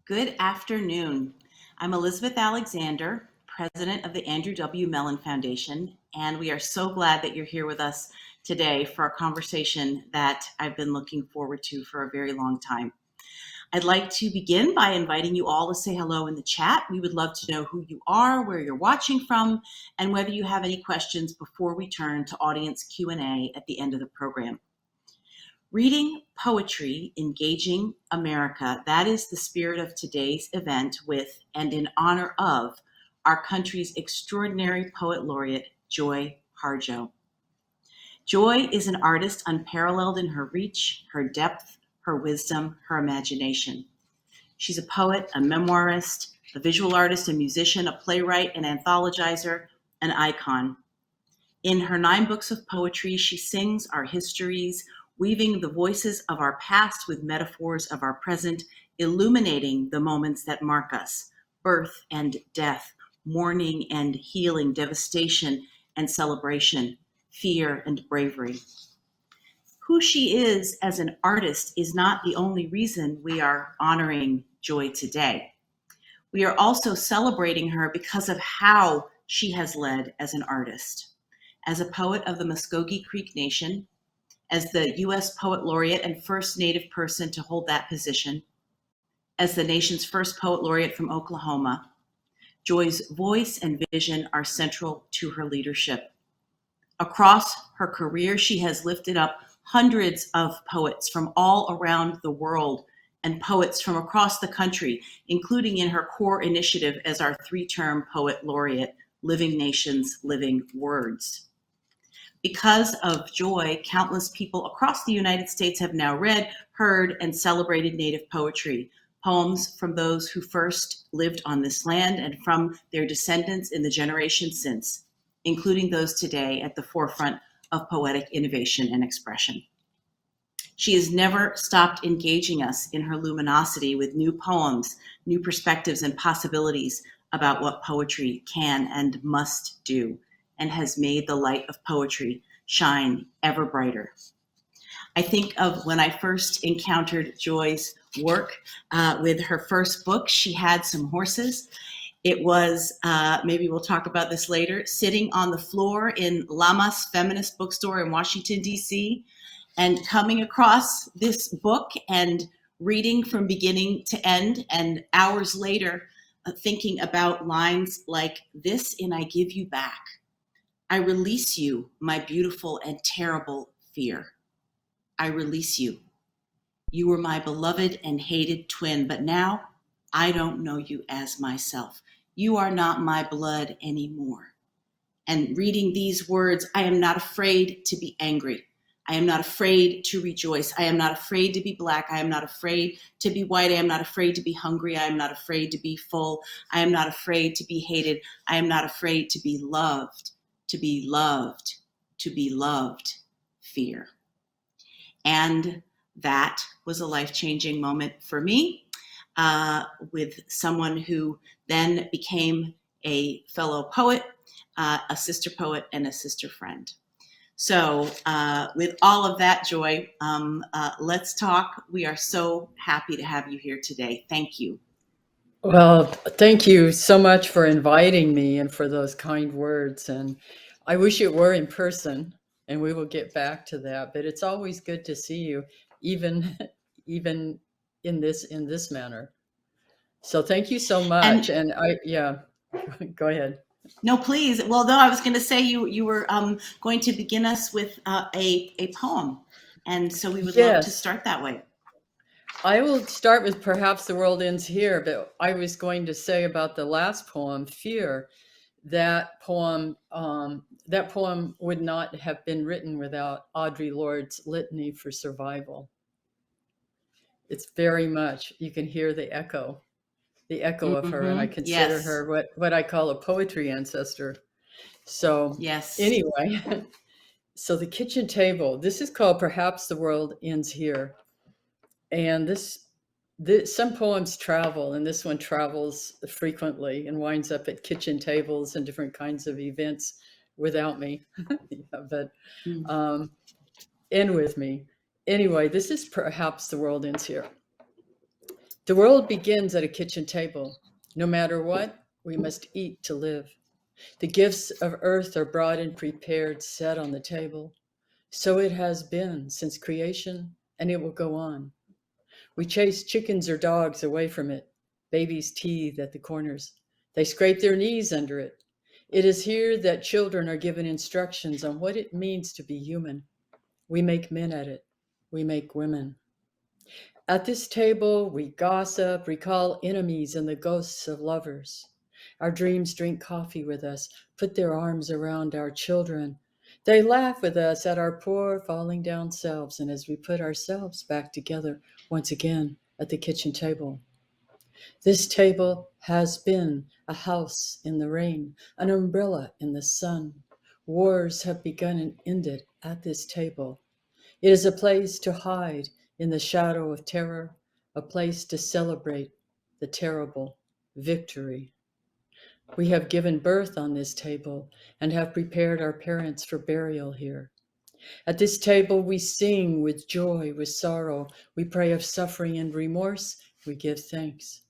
Good afternoon. I'm Elizabeth Alexander, president of the Andrew W. Mellon Foundation, and we are so glad that you're here with us today for a conversation that I've been looking forward to for a very long time. I'd like to begin by inviting you all to say hello in the chat. We would love to know who you are, where you're watching from, and whether you have any questions before we turn to audience Q&A at the end of the program. Reading poetry, engaging America, that is the spirit of today's event with and in honor of our country's extraordinary poet laureate, Joy Harjo. Joy is an artist unparalleled in her reach, her depth, her wisdom, her imagination. She's a poet, a memoirist, a visual artist, a musician, a playwright, an anthologizer, an icon. In her 9 books of poetry, she sings our histories, weaving the voices of our past with metaphors of our present, illuminating the moments that mark us, birth and death, mourning and healing, devastation and celebration, fear and bravery. Who she is as an artist is not the only reason we are honoring Joy today. We are also celebrating her because of how she has led as an artist. As a poet of the Muscogee Creek Nation, as the US Poet Laureate and first Native person to hold that position, as the nation's first Poet Laureate from Oklahoma, Joy's voice and vision are central to her leadership. Across her career, she has lifted up hundreds of poets from all around the world and poets from across the country, including in her core initiative as our 3-term Poet Laureate, Living Nations, Living Words. Because of Joy, countless people across the United States have now read, heard, and celebrated Native poetry, poems from those who first lived on this land and from their descendants in the generations since, including those today at the forefront of poetic innovation and expression. She has never stopped engaging us in her luminosity with new poems, new perspectives, and possibilities about what poetry can and must do, and has made the light of poetry shine ever brighter. I think of when I first encountered Joy's work with her first book. She had some horses. It was, maybe we'll talk about this later, sitting on the floor in Lamas Feminist Bookstore in Washington, D.C., and coming across this book and reading from beginning to end, and hours later thinking about lines like this in I Give You Back. I release you, my beautiful and terrible fear. I release you. You were my beloved and hated twin, but now I don't know you as myself. You are not my blood anymore. And reading these words, I am not afraid to be angry. I am not afraid to rejoice. I am not afraid to be Black. I am not afraid to be white. I am not afraid to be hungry. I am not afraid to be full. I am not afraid to be hated. I am not afraid to be loved. To be loved, to be loved, fear. And that was a life-changing moment for me with someone who then became a fellow poet, a sister poet, and a sister friend. So with all of that, Joy, let's talk. We are so happy to have you here today. Thank you. Well, thank you so much for inviting me and for those kind words. And I wish it were in person, and we will get back to that. But it's always good to see you, even in this manner. So thank you so much. And go ahead. No, please. Well, no, I was going to say you were going to begin us with a poem, and so we would love to start that way. I will start with Perhaps the World Ends Here, but I was going to say about the last poem, Fear. That poem would not have been written without Audre Lorde's Litany for Survival. It's very much, you can hear the echo of her, and I consider her what I call a poetry ancestor. So anyway, so the kitchen table, this is called Perhaps the World Ends Here. And this some poems travel, and this one travels frequently and winds up at kitchen tables and different kinds of events without me, and with me. Anyway, this is Perhaps the World Ends Here. The world begins at a kitchen table. No matter what, we must eat to live. The gifts of earth are brought and prepared, set on the table. So it has been since creation, and it will go on. We chase chickens or dogs away from it. Babies teethe at the corners. They scrape their knees under it. It is here that children are given instructions on what it means to be human. We make men at it. We make women. At this table, we gossip, recall enemies and the ghosts of lovers. Our dreams drink coffee with us, put their arms around our children. They laugh with us at our poor, falling down selves, and as we put ourselves back together once again at the kitchen table. This table has been a house in the rain, an umbrella in the sun. Wars have begun and ended at this table. It is a place to hide in the shadow of terror, a place to celebrate the terrible victory. We have given birth on this table and have prepared our parents for burial here. At this table, we sing with joy, with sorrow. We pray of suffering and remorse. We give thanks.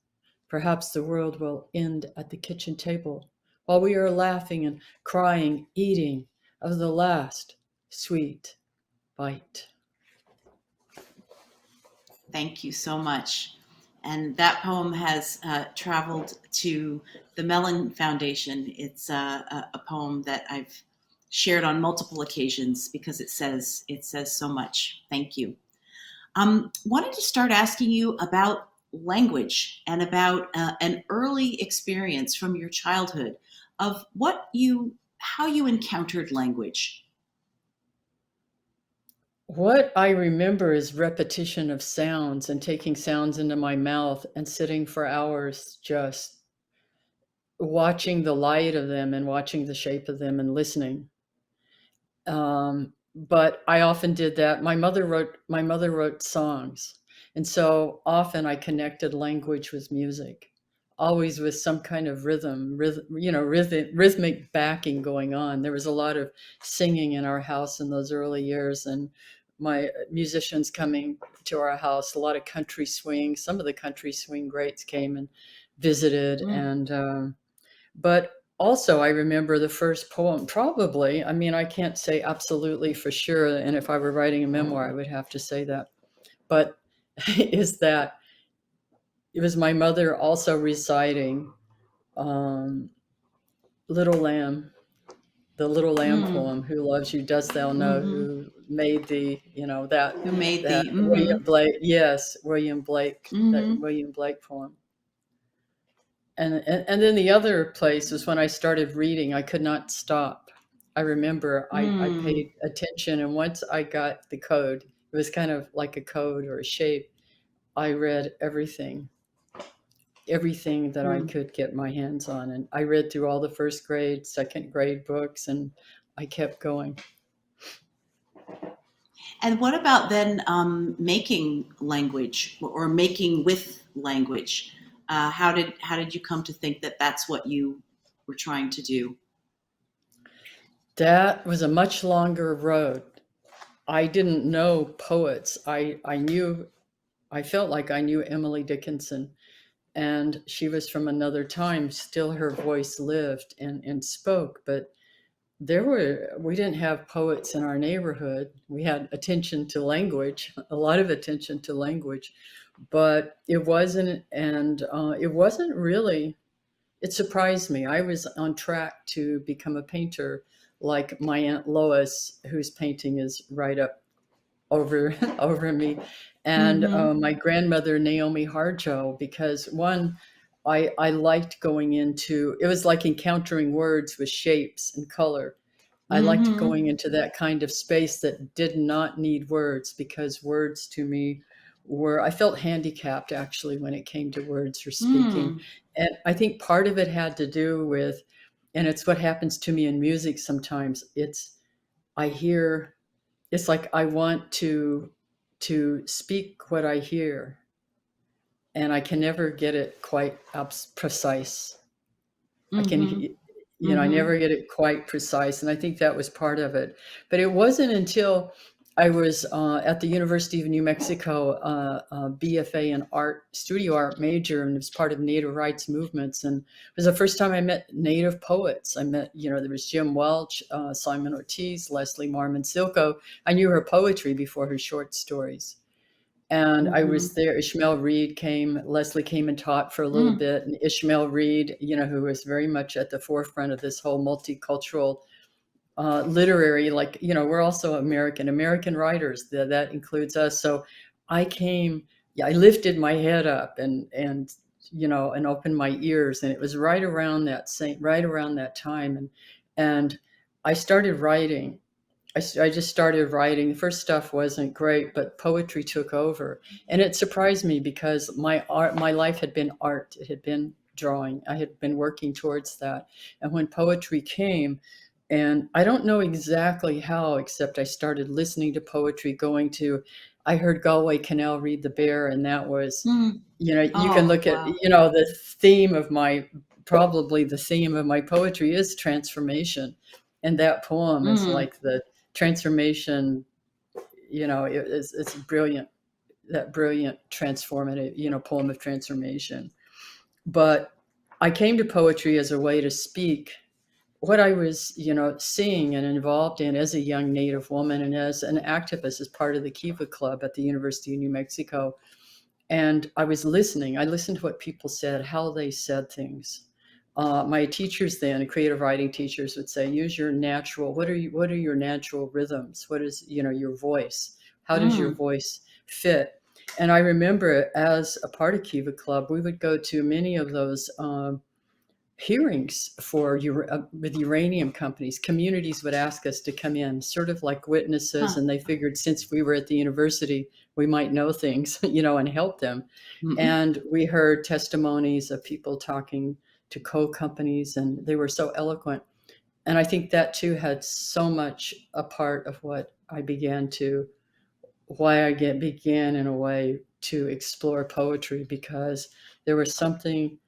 Perhaps the world will end at the kitchen table while we are laughing and crying, eating of the last sweet bite. Thank you so much. And that poem has traveled to the Mellon Foundation. It's a poem that I've shared on multiple occasions because it says so much. Thank you. Wanted to start asking you about language and about an early experience from your childhood of how you encountered language. What I remember is repetition of sounds and taking sounds into my mouth and sitting for hours just watching the light of them and watching the shape of them and listening. But I often did that. My mother wrote songs, and so often I connected language with music, always with some kind of rhythmic backing going on. There was a lot of singing in our house in those early years, and my musicians coming to our house, a lot of country swing. Some of the country swing greats came and visited, and but also, I remember the first poem, probably, I mean, I can't say absolutely for sure, and if I were writing a memoir, I would have to say that, but is that it was my mother also reciting um, Little Lamb, the Little Lamb Mm, poem, "Who loves you, dost thou know, hmm. who made thee," that Who made that the? William Mm-hmm, Blake, yes, William Blake, that mm-hmm, William Blake poem. And then the other place was when I started reading, I could not stop. I remember I mm, paid attention, and once I got the code, it was kind of like a code or a shape. I read everything that I mm. could get my hands on. And I read through all the first grade, second grade books, and I kept going. And what about then making language or making with language? How did you come to think that that's what you were trying to do? That was a much longer road. I didn't know poets. I felt like I knew Emily Dickinson, and she was from another time. Still her voice lived and spoke, but we didn't have poets in our neighborhood. We had attention to language, a lot of attention to language, but it wasn't really. It surprised me. I was on track to become a painter like my Aunt Lois, whose painting is right up over over me, and Mm-hmm. my grandmother Naomi Harjo, because one, I liked going into it was like encountering words with shapes and color. I liked Mm-hmm. going into that kind of space that did not need words, because words to me were I felt handicapped actually when it came to words or speaking. Mm. And I think part of it had to do with, and it's what happens to me in music sometimes. I hear it's like I want to speak what I hear, and I can never get it quite precise. I can, Mm-hmm. I Mm-hmm. never get it quite precise, and I think that was part of it. But it wasn't until I was at the University of New Mexico, BFA in art, studio art major, and was part of Native rights movements. And it was the first time I met Native poets. I met, there was Jim Welch, Simon Ortiz, Leslie Marmon Silko. I knew her poetry before her short stories. And I Mm-hmm. was there. Ishmael Reed came, Leslie came and taught for a little bit. And Ishmael Reed, who was very much at the forefront of this whole multicultural literary, we're also American writers. That includes us. So I came, I lifted my head up and opened my ears, and it was right around that time, and I started writing. I just started writing. The first stuff wasn't great, but poetry took over, and it surprised me because my life had been art. It had been drawing. I had been working towards that, and when poetry came, and I don't know exactly how, except I started listening to poetry. I heard Galway Canal read The Bear, and that was, Mm. you can Oh, look at, wow. probably the theme of my poetry is transformation, and that poem is Mm. like the transformation. It's brilliant, that brilliant transformative poem of transformation. But I came to poetry as a way to speak what I was seeing and involved in as a young Native woman and as an activist, as part of the Kiva Club at the University of New Mexico. And I listened to what people said, how they said things. My teachers then, creative writing teachers, would say, use your natural, what are your natural rhythms? What is, your voice? How does your Mm. voice fit? And I remember, as a part of Kiva Club, we would go to many of those hearings with uranium companies. Communities would ask us to come in sort of like witnesses, Huh. and they figured since we were at the university, we might know things, and help them. Mm-mm. And we heard testimonies of people talking to coal companies, and they were so eloquent. And I think that too had so much a part of why I began in a way to explore poetry, because there was something,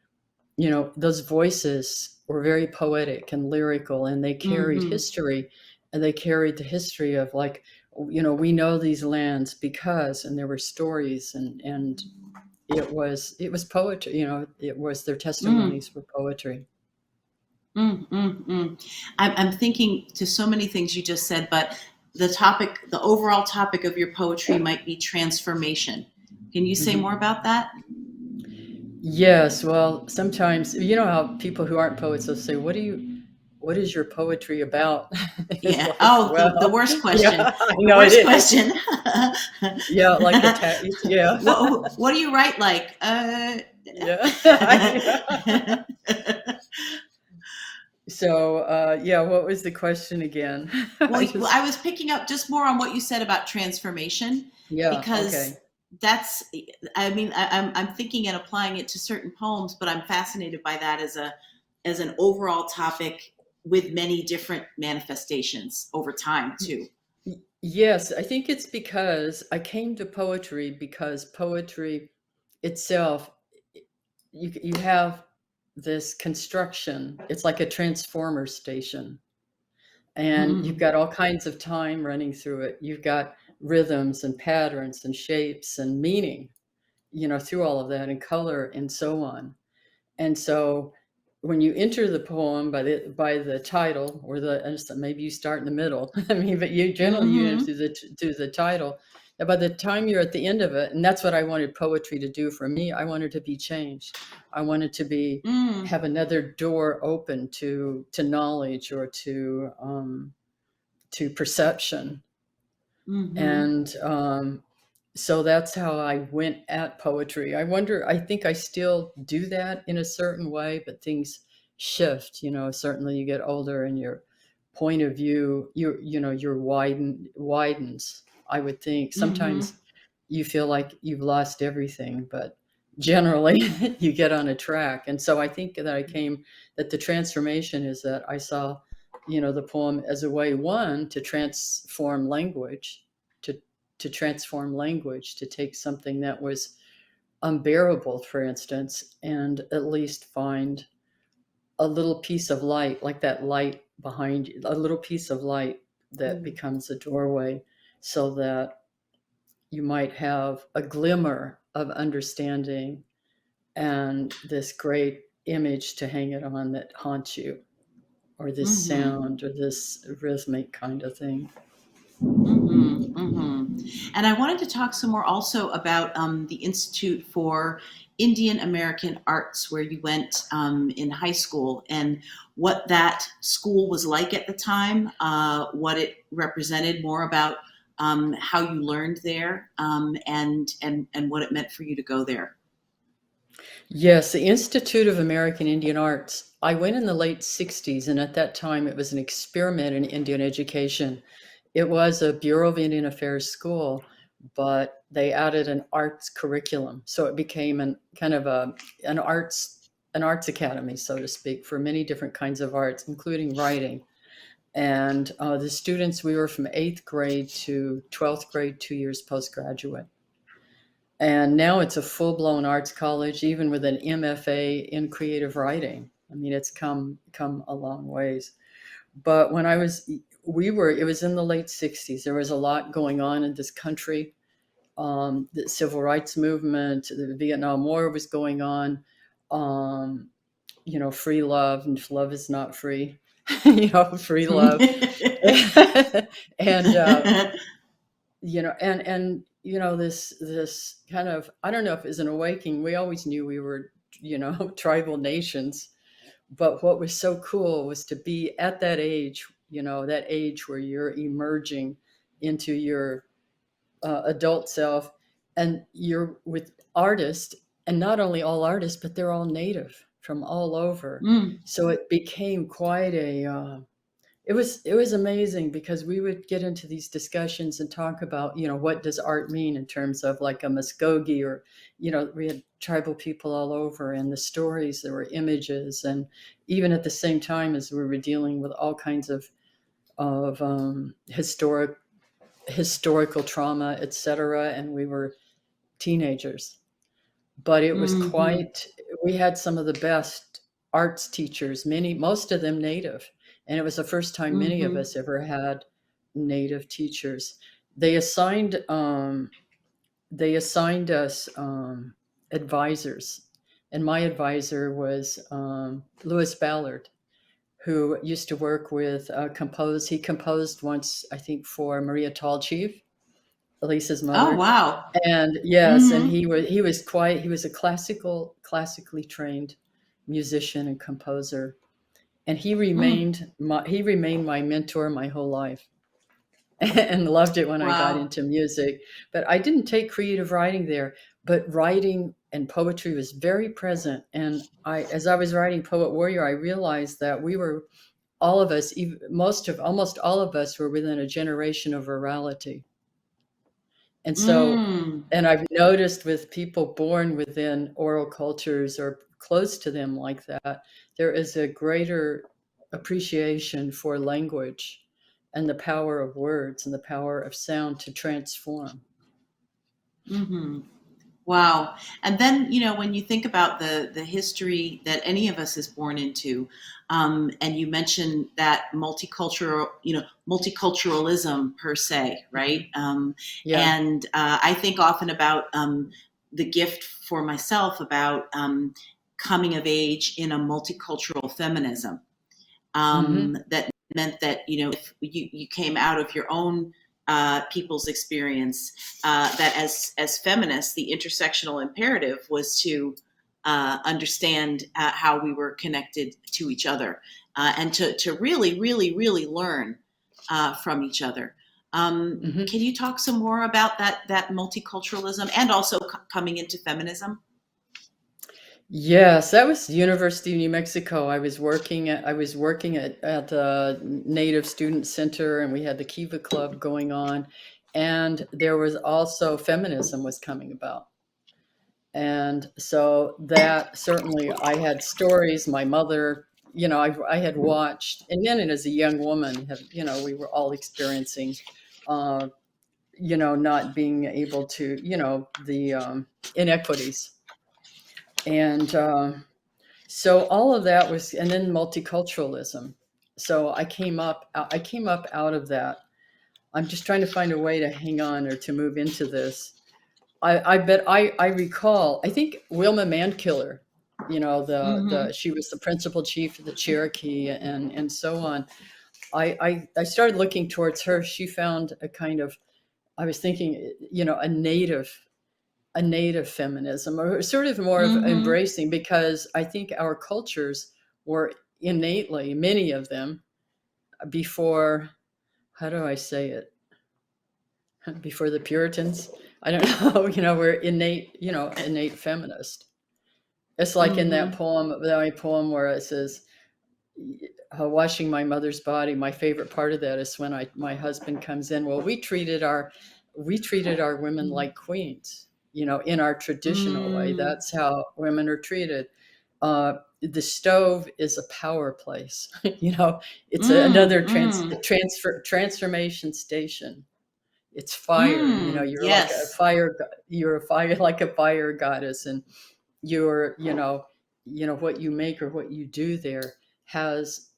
those voices were very poetic and lyrical, and they carried Mm-hmm. history, and they carried the history of, like, we know these lands because, and there were stories, and it was poetry, it was their Mm. testimonies were poetry. Mm, mm, mm. I'm thinking to so many things you just said, but the overall topic of your poetry might be transformation. Can you say more Mhm. about that? Yes, well, sometimes, how people who aren't poets will say, what is your poetry about? It's Yeah. like, Oh, well, the worst yeah, question. I The know it worst is. question. Yeah, like yeah. What do you write like? Yeah. So, yeah, what was the question again? Well, I was picking up just more on what you said about transformation, Yeah, because okay. that's, I mean, I'm thinking and applying it to certain poems, but I'm fascinated by that as an overall topic with many different manifestations over time too. Yes, I think it's because I came to poetry because poetry itself, you have this construction. It's like a transformer station, and you've Mm-hmm. got all kinds of time running through it. You've got rhythms and patterns and shapes and meaning, through all of that, and color and so on. And so when you enter the poem by the title, or maybe you start in the middle. I mean, but you enter Mm-hmm. through the title. And by the time you're at the end of it, and that's what I wanted poetry to do for me. I wanted to be changed. I wanted to Mm. have another door open to knowledge, or to perception. Mm-hmm. And so that's how I went at poetry. I think I still do that in a certain way, but things shift. Certainly you get older, and your point of view, your widens. I would think Mm-hmm. sometimes you feel like you've lost everything, but generally you get on a track. And so I think that the transformation is that I saw, the poem as a way, one, to transform language, to transform language, to take something that was unbearable, for instance, and at least find a little piece of light, like that light behind you, a little piece of light that becomes a doorway. so that you might have a glimmer of understanding and this great image to hang it on that haunts you, or this Mm-hmm. sound or this rhythmic kind of thing. Mm-hmm. Mm-hmm. And I wanted to talk some more also about the Institute for Indian American Arts, where you went in high school, and what that school was like at the time, what it represented more about how you learned there, and what it meant for you to go there. Yes, the Institute of American Indian Arts. I went in the late 60s, and at that time it was an experiment in Indian education. It was a Bureau of Indian Affairs school, but they added an arts curriculum. So it became an kind of an arts academy, so to speak, for many different kinds of arts, including writing. And the students, we were from 8th grade to 12th grade, 2 years postgraduate. And now it's a full-blown arts college, even with an MFA in creative writing. I mean, it's come a long ways. But when I was, it was in the late 60s. There was a lot going on in this country. The civil rights movement, the Vietnam War was going on. Um, free love, and if love is not free, free love. And this kind of, I don't know if it's an awakening. We always knew we were, tribal nations, but what was so cool was to be at that age, that age where you're emerging into your adult self, and you're with artists, and not only all artists, but they're all native from all over. Mm. So it became quite it was amazing, because we would get into these discussions and talk about, what does art mean in terms of like a Muscogee, or, we had tribal people all over, and the stories, there were images, and even at the same time as we were dealing with all kinds of historical trauma, etc. And we were teenagers, but it was Mm-hmm. we had some of the best arts teachers, most of them native. And it was the first time many of Mm-hmm. us ever had native teachers. They assigned, us advisors. And my advisor was Lewis Ballard, who used to work with he composed once, I think, for Maria Tallchief, Elisa's Oh, mother. wow. And yes, and Mm-hmm. he was a classically trained musician and composer. And Mm. he remained my mentor my whole life, and loved it when I got Wow. into music. But I didn't take creative writing there, but writing and poetry was very present. And as I was writing Poet Warrior, I realized that we were, all of us, almost all of us, were within a generation of virality. And so, Mm. and I've noticed with people born within oral cultures or close to them like that, there is a greater appreciation for language and the power of words and the power of sound to transform. Mm-hmm. Wow. And then, when you think about the history that any of us is born into, and you mentioned that multiculturalism per se, right? Yeah. And I think often about the gift for myself about coming of age in a multicultural feminism. Hmm. That meant that if you came out of your own people's experience, that as feminists, the intersectional imperative was to understand how we were connected to each other, and to really, really, really learn from each other. Hmm. Can you talk some more about that multiculturalism and also coming into feminism? Yes, that was the University of New Mexico. I was working at the Native Student Center, and we had the Kiva Club going on, and there was also feminism was coming about. And so that certainly, I had stories. My mother, I had watched, and then as a young woman, we were all experiencing, uh, not being able to, the inequities. And so all of that was, and then multiculturalism. So I came up out of that. I'm just trying to find a way to hang on or to move into this. I bet I recall, I think Wilma Mankiller, Mm-hmm. she was the principal chief of the Cherokee and so on. I started looking towards her. She found a kind of, I was thinking, a native feminism, or sort of more of Mm-hmm. embracing, because I think our cultures were innately, many of them, before, how do I say it? Before the Puritans. I don't know, we're innate feminist. It's like in Mm-hmm. that poem where it says, washing my mother's body. My favorite part of that is when my husband comes in. Well, we treated our women like queens, in our traditional way. Mm-hmm. That's how women are treated. The stove is a power place. It's another Mm-hmm. transformation station. It's fire. You're like a Yes. fire. You're a fire, like a fire goddess, and you're, what you make or what you do there has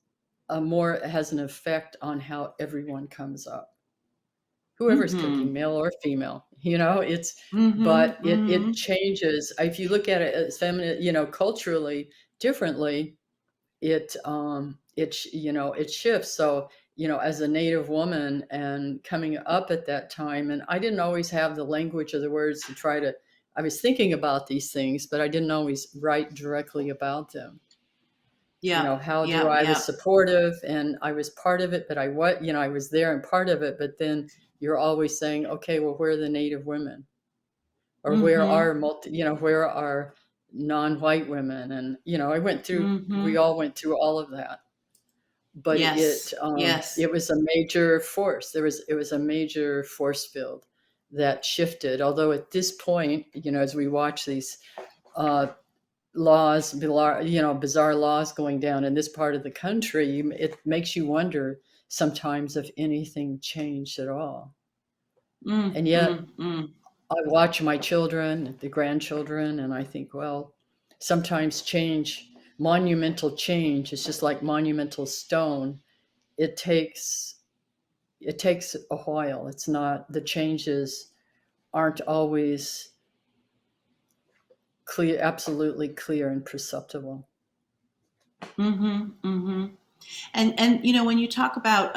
has an effect on how everyone comes up. Whoever's Mm-hmm. cooking, male or female, it's, Mm-hmm. but it Mm-hmm. changes. If you look at it as feminine, culturally differently, it shifts. So, as a native woman and coming up at that time, and I didn't always have the language or the words to try to, I was thinking about these things, but I didn't always write directly about them. Yep. How do Yep. I was Yep. supportive and I was part of it, but I was there and part of it, but then you're always saying, okay, well, where are the native women? Or where Mm-hmm. are where are non-white women? And, we Mm-hmm. all went through all of that. But Yes. Yes. it was a major force. It was a major force field that shifted. Although at this point, as we watch these uh, bizarre laws going down in this part of the country, it makes you wonder sometimes if anything changed at all. And yet, Mm-hmm. I watch my children, the grandchildren, and I think, well, sometimes monumental change, is just like monumental stone. It takes it takes a while. It's not the changes aren't always clear, absolutely clear and perceptible. Mm-hmm. Mm-hmm. And when you talk about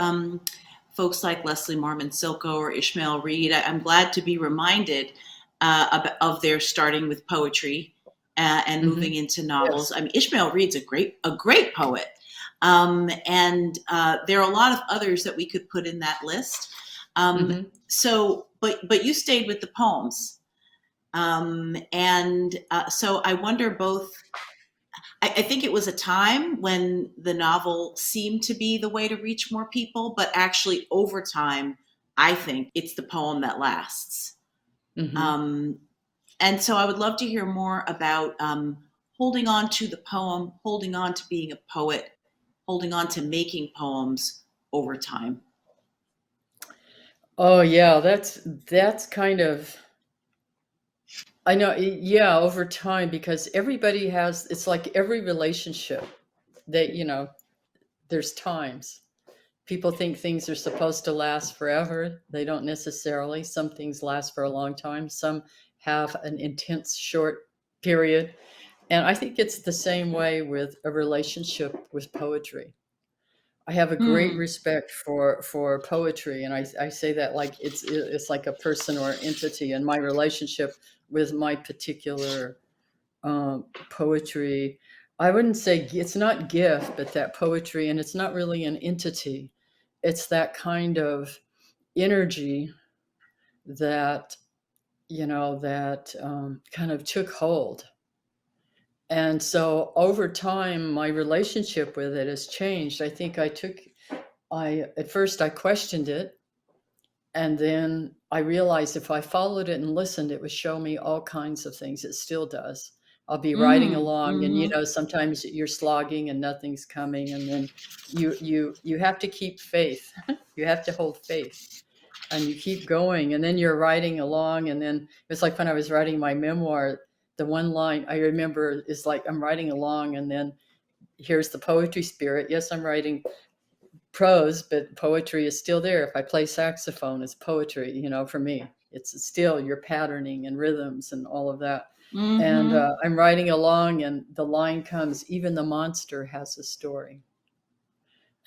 folks like Leslie Marmon Silko or Ishmael Reed, I'm glad to be reminded of their starting with poetry and Hmm. moving into novels. Yes. I mean, Ishmael Reed's a great poet, and there are a lot of others that we could put in that list. Hmm. But you stayed with the poems, and so I wonder both. I think it was a time when the novel seemed to be the way to reach more people, but actually over time, I think it's the poem that lasts. Hmm. Um, and so I would love to hear more about holding on to the poem, holding on to being a poet, holding on to making poems over time. Oh yeah, that's kind of, I know, yeah, over time, because everybody has, it's like every relationship that, there's times. People think things are supposed to last forever. They don't necessarily. Some things last for a long time. Some have an intense short period. And I think it's the same way with a relationship with poetry. I have a great Hmm. respect for poetry, and I say that like it's like a person or entity. And my relationship with my particular poetry, I wouldn't say it's not gift, but that poetry, and it's not really an entity. It's that kind of energy that kind of took hold. And so over time, my relationship with it has changed. I think I at first I questioned it, and then I realized if I followed it and listened, it would show me all kinds of things. It still does. I'll be riding Mm, along, and hmm. sometimes you're slogging and nothing's coming, and then you have to keep faith. You have to hold faith, and you keep going, and then you're riding along, and then it's like when I was writing my memoir. The one line I remember is like I'm riding along, and then here's the poetry spirit. Yes, I'm writing prose, but poetry is still there. If I play saxophone, it's poetry, for me. It's still your patterning and rhythms and all of that. And Mm-hmm. I'm writing along, and the line comes, even the monster has a story.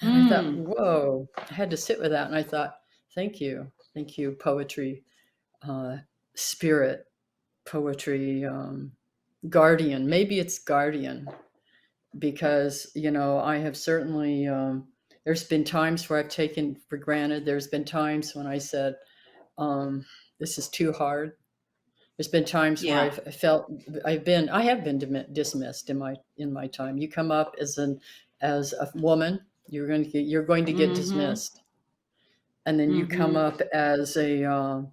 And I thought, Mm. whoa, I had to sit with that. And I thought, thank you, poetry, uh, spirit, poetry, guardian. Maybe it's guardian, because I have certainly there's been times where I've taken for granted. There's been times when I said, this is too hard. There's been times where Yeah. I felt I have been dismissed in my time. You come up as a woman, you're going to get Mm-hmm. dismissed, and then you come Mm-hmm. up as a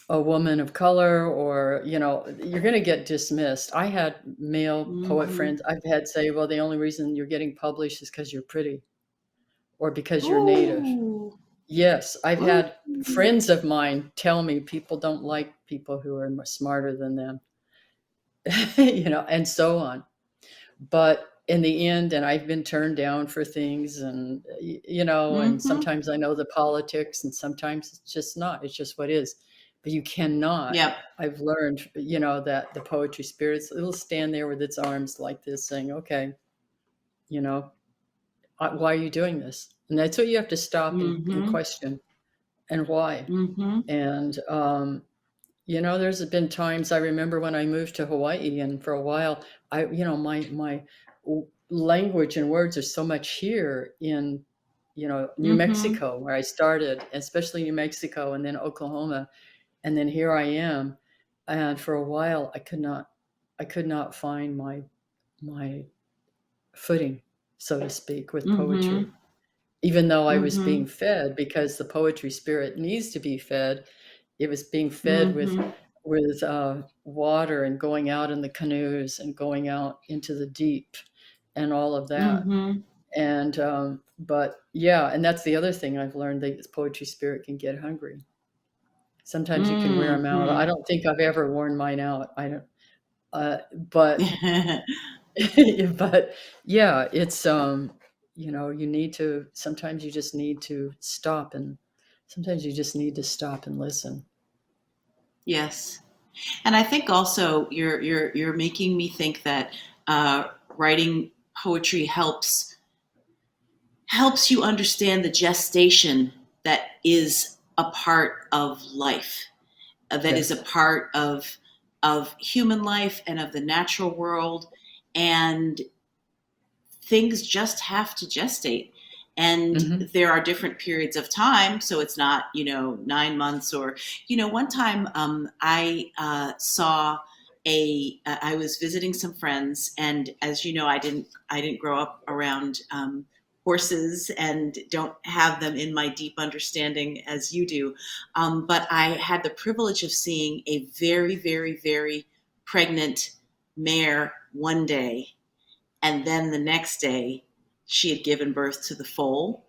woman of color, or you're going to get dismissed. I had male poet Mm-hmm. friends I've had say, well, the only reason you're getting published is because you're pretty, or because you're native. Ooh. Yes, I've Ooh. had friends of mine tell me people don't like people who are smarter than them, and so on. But in the end, and I've been turned down for things, and and Mm-hmm. sometimes I know the politics, and sometimes it's just not. It's just what is. But you cannot. Yep. I've learned, that the poetry spirits, it'll stand there with its arms like this, saying, "Okay, you know, why are you doing this?" And that's what you have to stop and Mm-hmm. question, and why. Mm-hmm. And there's been times I remember when I moved to Hawaii, and for a while, my language and words are so much here in, New Mm-hmm. Mexico, where I started, especially New Mexico, and then Oklahoma, and then here I am. And for a while, I could not find my footing, so to speak, with Mm-hmm. poetry, even though I was Mm-hmm. being fed, because the poetry spirit needs to be fed. It was being fed with Mm-hmm. water, and going out in the canoes, and going out into the deep, and all of that. Mm-hmm. And but yeah, and that's the other thing I've learned, that this poetry spirit can get hungry. Sometimes you can wear them out. I Mm-hmm. don't think I've ever worn mine out. I don't. But but yeah, it's you need to. Sometimes you just need to stop, and sometimes you just need to stop and listen. Yes. And I think also you're making me think that writing poetry helps you understand the gestation that is a part of life, that is a Yes. part of human life and of the natural world, and things just have to gestate. And Hmm. there are different periods of time, so it's not 9 months, or one time I saw I was visiting some friends, and as you know, I didn't grow up around horses and don't have them in my deep understanding as you do, but I had the privilege of seeing a very, very, very pregnant mare one day, and then the next day, she had given birth to the foal.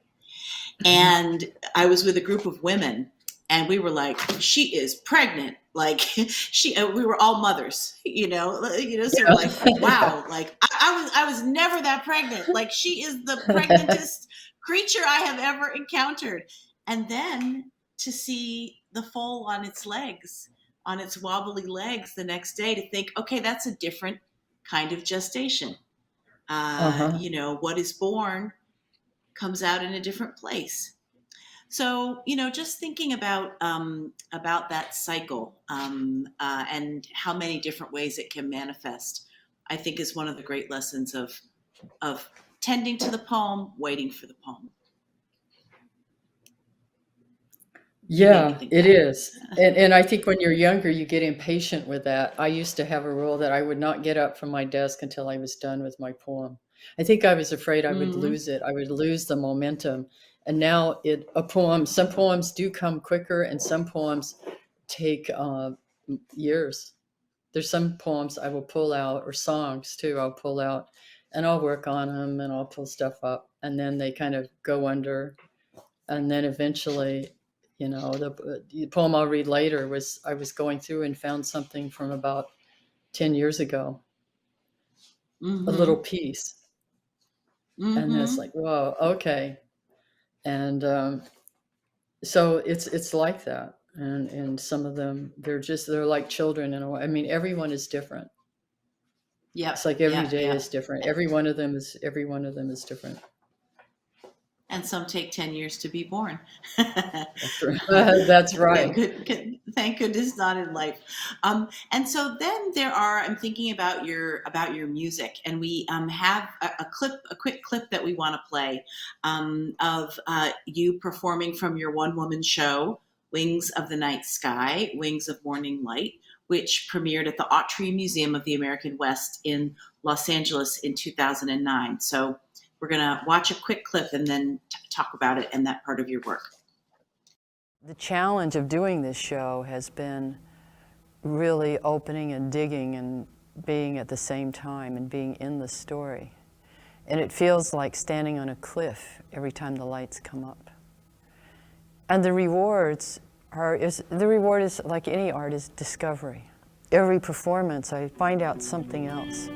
Hmm. And I was with a group of women, and we were like, "She is pregnant!" Like we were all mothers, So we're like, Yeah. "Wow!" Like I was never that pregnant. Like she is the pregnantest creature I have ever encountered. And then to see the foal on its legs, on its wobbly legs the next day, to think, okay, that's a different kind of gestation. Uh-huh. What is born comes out in a different place. So, just thinking about that cycle, and how many different ways it can manifest, I think is one of the great lessons of tending to the poem, waiting for the poem. You made me Yeah, think it that. is. And I think when you're younger, you get impatient with that. I used to have a rule that I would not get up from my desk until I was done with my poem. I think I was afraid I would Mm-hmm. lose it. I would lose the momentum. And now some poems do come quicker, and some poems take years. There's some poems I will pull out, or songs too, I'll pull out, and I'll work on them, and I'll pull stuff up, and then they kind of go under. And then eventually, the poem I'll read later was, I was going through and found something from about 10 years ago, a little Mm-hmm. piece. And then it's Mm-hmm. like, whoa, okay. And so it's like that. And some of them, they're like children in a way. I mean, everyone is different. Yep, It's like every yep, day yep. is different. Every one of them is different. And some take 10 years to be born. That's right. That's right. Thank goodness not in life. And so then I'm thinking about your music, and we have a quick clip that we want to play of you performing from your one-woman show, Wings of the Night Sky, Wings of Morning Light, which premiered at the Autry Museum of the American West in Los Angeles in 2009. So we're going to watch a quick clip and then talk about it and that part of your work. The challenge of doing this show has been really opening and digging and being at the same time and being in the story. And it feels like standing on a cliff every time the lights come up. And the reward is like any art, is discovery. Every performance, I find out something else.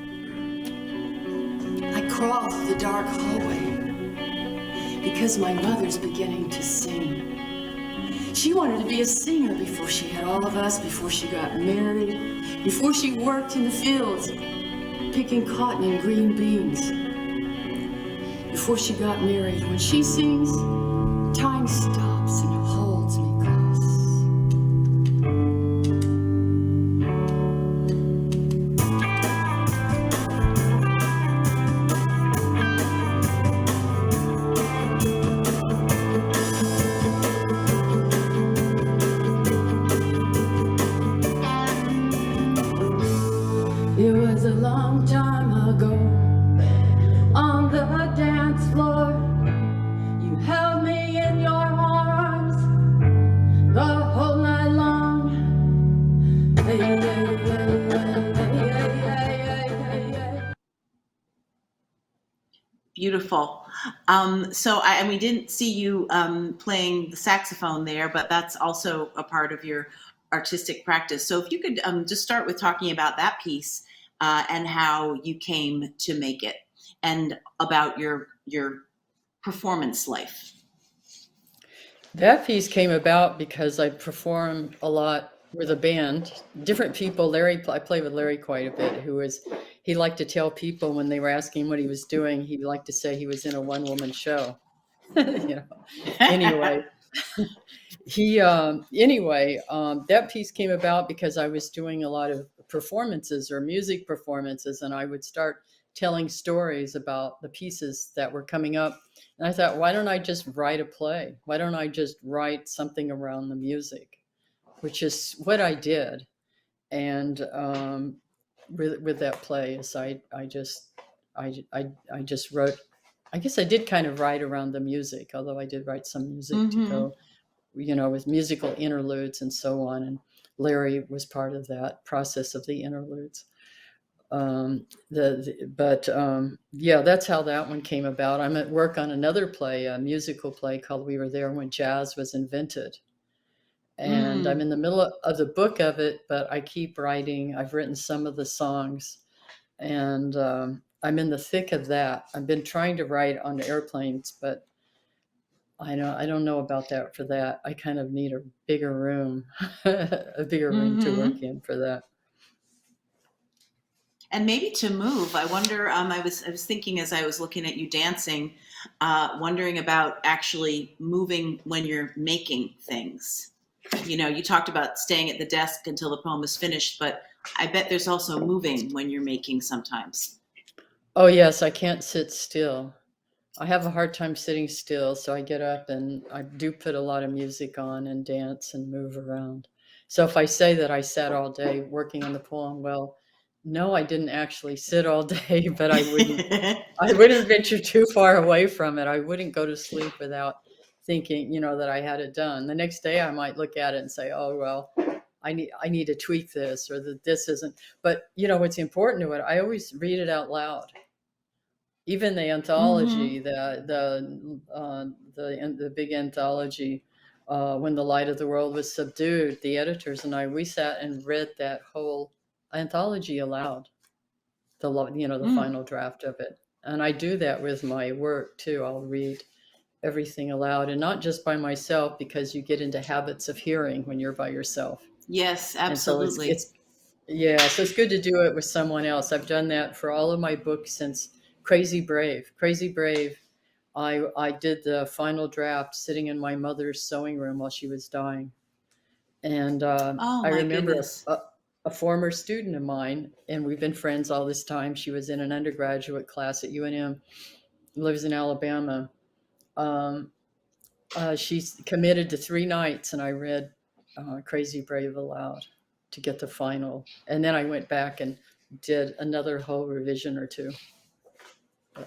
I crawl through the dark hallway because my mother's beginning to sing. She wanted to be a singer before she had all of us, before she got married, before she worked in the fields, picking cotton and green beans. Before she got married, when she sings, time stops and holds me close. It was a long time ago on the dance floor. You held me in your arms the whole night long. Hey, hey, hey, hey. Beautiful. So and we didn't see you playing the saxophone there, but that's also a part of your artistic practice. So if you could just start with talking about that piece and how you came to make it, and about your performance life. That piece came about because I perform a lot with a band, different people. I play with Larry quite a bit, he liked to tell people when they were asking what he was doing, he liked to say he was in a one-woman show. Anyway, that piece came about because I was doing a lot of performances or music performances, and I would start telling stories about the pieces that were coming up. And I thought, why don't I just write a play? Why don't I just write something around the music? Which is what I did. And with that play, is I just wrote. I guess I did kind of write around the music, although I did write some music to go, with musical interludes and so on. And Larry was part of that process of the interludes. That's how that one came about. I'm at work on another play, a musical play called We Were There When Jazz Was Invented. And I'm in the middle of the book of it, but I keep writing. I've written some of the songs, and I'm in the thick of that. I've been trying to write on airplanes, but I don't know about that for that. I kind of need a bigger room, to work in for that. And maybe to move. I wonder. I was thinking as I was looking at you dancing, wondering about actually moving when you're making things. You talked about staying at the desk until the poem is finished, but I bet there's also moving when you're making sometimes. Oh yes, I can't sit still. I have a hard time sitting still, so I get up and I do put a lot of music on and dance and move around. So if I say that I sat all day working on the poem, well, no, I didn't actually sit all day, but I wouldn't venture too far away from it. I wouldn't go to sleep without thinking, that I had it done. The next day I might look at it and say, oh, well, I need to tweak this, or that this isn't. But what's important to it, I always read it out loud. Even the anthology, the big anthology, When the Light of the World Was Subdued, the editors and we sat and read that whole anthology aloud, the final draft of it. And I do that with my work too. I'll read everything aloud, and not just by myself, because you get into habits of hearing when you're by yourself. Yes, And so absolutely. yeah, so it's good to do it with someone else. I've done that for all of my books since Crazy Brave. Crazy Brave, I did the final draft sitting in my mother's sewing room while she was dying. And Oh I my remember goodness. a former student of mine, and we've been friends all this time. She was in an undergraduate class at UNM, lives in Alabama. Um, she's committed to 3 nights, and I read Crazy Brave aloud to get the final. And then I went back and did another whole revision or two.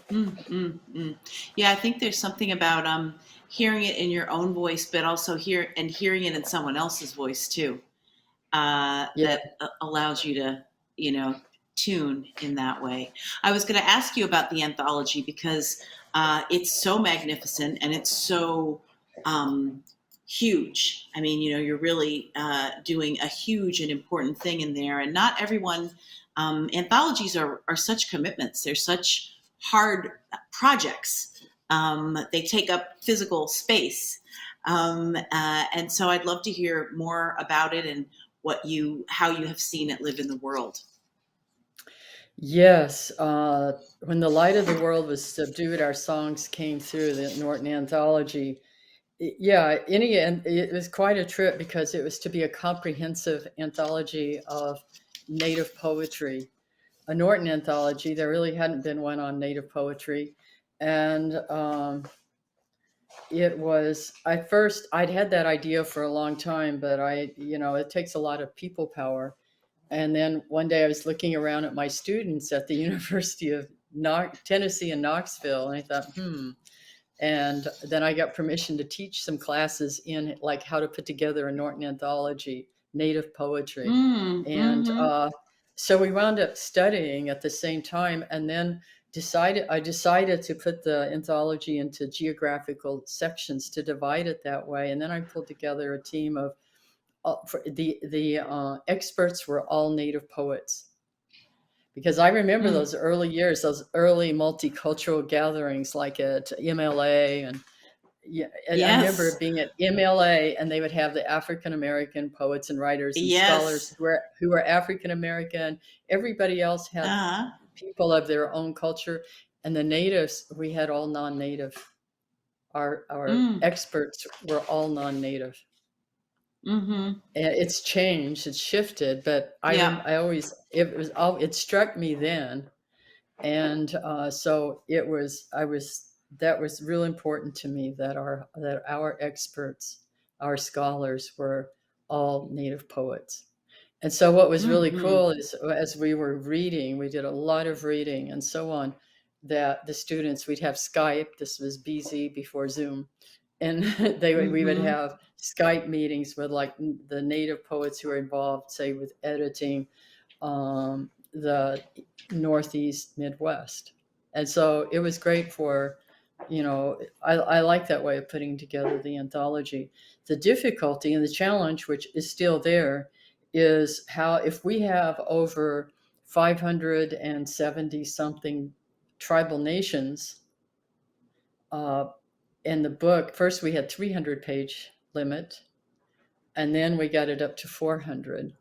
Yeah, I think there's something about hearing it in your own voice, but also hearing it in someone else's voice too. Yeah. That allows you to, you know, tune in that way. I was going to ask you about the anthology because it's so magnificent and it's so huge. I mean, you know, you're really doing a huge and important thing in there, and not everyone. Anthologies are such commitments. They're such hard projects. They take up physical space, and so I'd love to hear more about it and how you have seen it live in the world. Yes. When the light of the world was subdued, our songs came through the Norton Anthology. Yeah, and it was quite a trip because it was to be a comprehensive anthology of Native poetry. A Norton anthology. There really hadn't been one on Native poetry. And it was, at first, I'd had that idea for a long time, but it takes a lot of people power. And then one day I was looking around at my students at the University of Tennessee in Knoxville, and I thought, And then I got permission to teach some classes in like how to put together a Norton anthology, Native poetry. And Mm-hmm. so we wound up studying at the same time, and then I decided to put the anthology into geographical sections to divide it that way. And then I pulled together a team of the experts were all Native poets. Because I remember those early years, those early multicultural gatherings like at MLA, and yeah, and I remember Yes. being at MLA, and they would have the African American poets and writers and scholars Yes. who were African American. Everybody else had Uh-huh. people of their own culture, and the natives, we had all non-native. Our Mm. experts were all non-native. Mm-hmm. It's changed, it's shifted, but Yeah. it struck me then. And so that was real important to me that our experts, our scholars, were all Native poets. And so what was really Mm-hmm. cool is, as we were reading, we did a lot of reading and so on, that the students, we'd have Skype. This was BZ before Zoom. And we would Mm-hmm. have Skype meetings with like the Native poets who were involved, say with editing the Northeast Midwest. And so it was great for, I like that way of putting together the anthology. The difficulty and the challenge, which is still there, is how, if we have over 570 something tribal nations, in the book, first we had 300-page limit, and then we got it up to 400.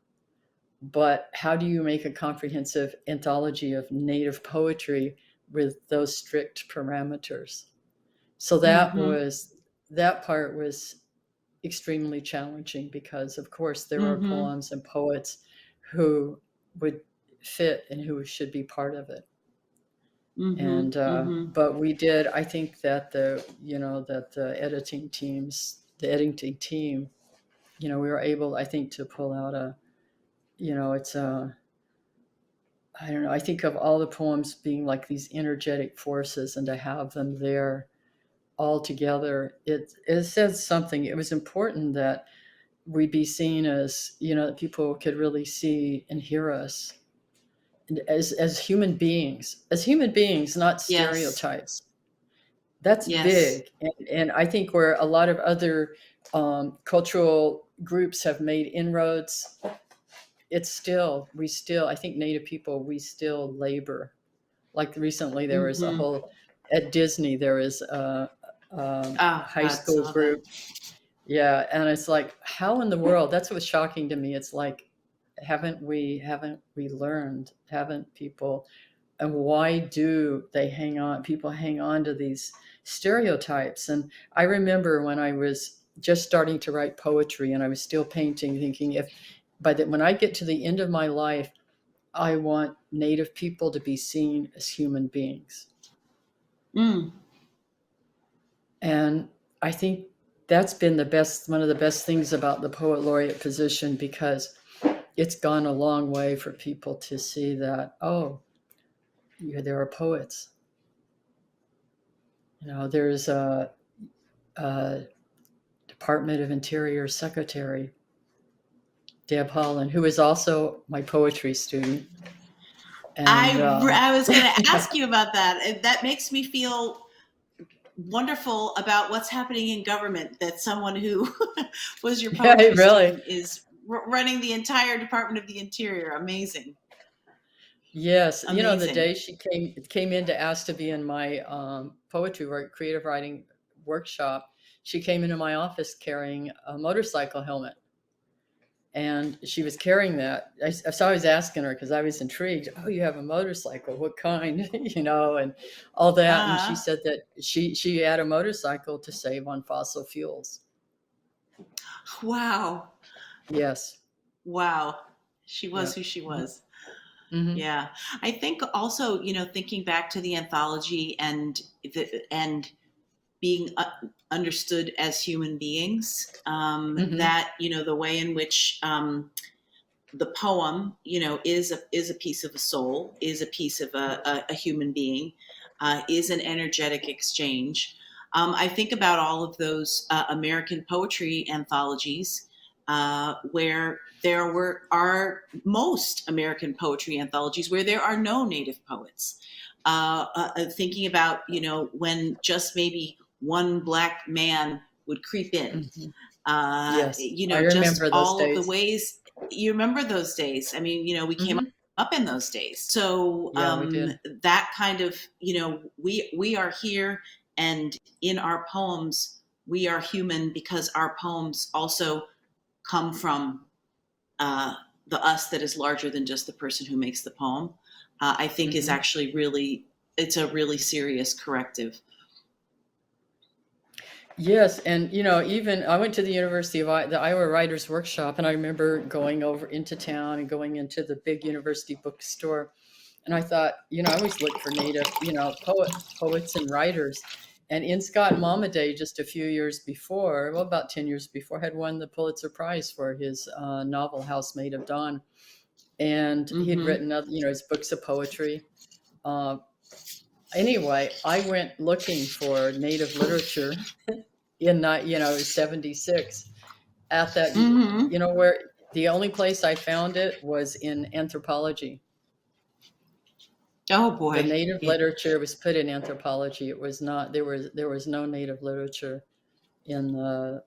But how do you make a comprehensive anthology of Native poetry with those strict parameters? So Mm-hmm. that part was extremely challenging, because of course there are Mm-hmm. poems and poets who would fit and who should be part of it. Mm-hmm. And Mm-hmm. but we did, I think that the editing team, we were able, I think, to pull out it's I don't know, I think of all the poems being like these energetic forces, and to have them there all together, it says something. It was important that we be seen as, that people could really see and hear us, and as human beings, not Yes. stereotypes. That's Yes. big. And I think where a lot of other cultural groups have made inroads, I think Native people, we still labor. Like recently, there was a Mm-hmm. whole, at Disney, there was Oh, high God, school saw that. group. Yeah, and it's like, how in the world? That's what's shocking to me. It's like, haven't we learned? Haven't people? And why do people hang on to these stereotypes? And I remember when I was just starting to write poetry and I was still painting, thinking when I get to the end of my life, I want Native people to be seen as human beings. Mm. And I think that's been one of the best things about the poet laureate position, because it's gone a long way for people to see that, oh, yeah, there are poets. There's a Department of Interior Secretary, Deb Holland, who is also my poetry student. And I was going to ask you about that. And that makes me feel wonderful about what's happening in government, that someone who was your poetry student is running the entire Department of the Interior. Amazing. Yes. Amazing. The day she came in to ask to be in my poetry work, creative writing workshop, she came into my office carrying a motorcycle helmet. And she was carrying that. So I was asking her, because I was intrigued. Oh, you have a motorcycle? What kind? And all that. And she said that she had a motorcycle to save on fossil fuels. Wow. Yes. Wow. She was who she was. Mm-hmm. Yeah. I think also, thinking back to the anthology and being understood as human beings, that, the way in which the poem, is a piece of a soul, is a piece of a human being, is an energetic exchange. I think about all of those American poetry anthologies, where are most American poetry anthologies where there are no Native poets. Thinking about, when just maybe one Black man would creep in. Yes, I just remember all those of the days. ways. You remember those days. I mean, we came up in those days. So Yeah, we did. that kind of, we are here, and in our poems, we are human because our poems also come from the us that is larger than just the person who makes the poem. I think is actually it's a really serious corrective. Yes, and even I went to the University of the Iowa Writers Workshop, and I remember going over into town and going into the big university bookstore, and I thought, I always look for Native, poets and writers. And N. Scott Momaday, just a few years before, well, about 10 years before, had won the Pulitzer Prize for his novel Housemaid of Dawn, and he'd written, his books of poetry. Anyway, I went looking for Native literature in 76 at that, where the only place I found it was in anthropology. Oh boy. The Native literature was put in anthropology. It was not, there was no Native literature in the,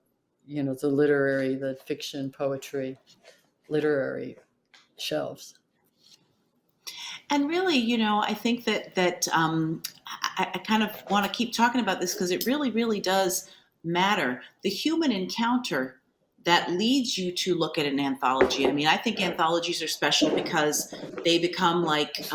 the fiction, poetry, literary shelves. And really, I think that I kind of want to keep talking about this because it really, really does matter. The human encounter that leads you to look at an anthology. I mean, I think anthologies are special because they become like,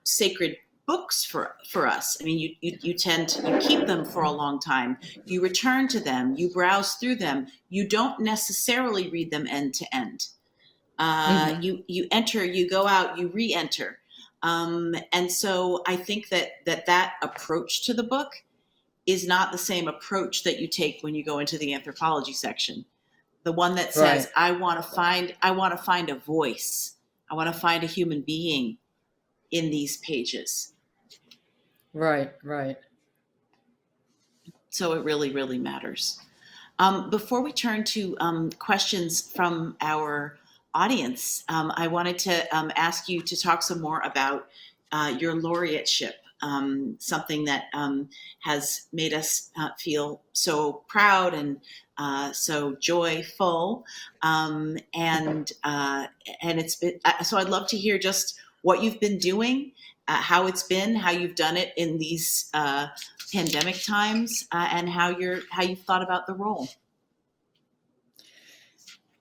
sacred books for us. I mean, you tend to keep them for a long time. You return to them. You browse through them. You don't necessarily read them end to end. You enter, you go out, you re-enter. And so I think that approach to the book is not the same approach that you take when you go into the anthropology section. The one that says, right, I want to find a voice. I want to find a human being in these pages. Right. So it really, really matters. Before we turn to questions from our audience, I wanted to ask you to talk some more about your laureateship, something that has made us feel so proud and so joyful, and it's been so. I'd love to hear just what you've been doing how it's been, how you've done it in these pandemic times, and how you've thought about the role.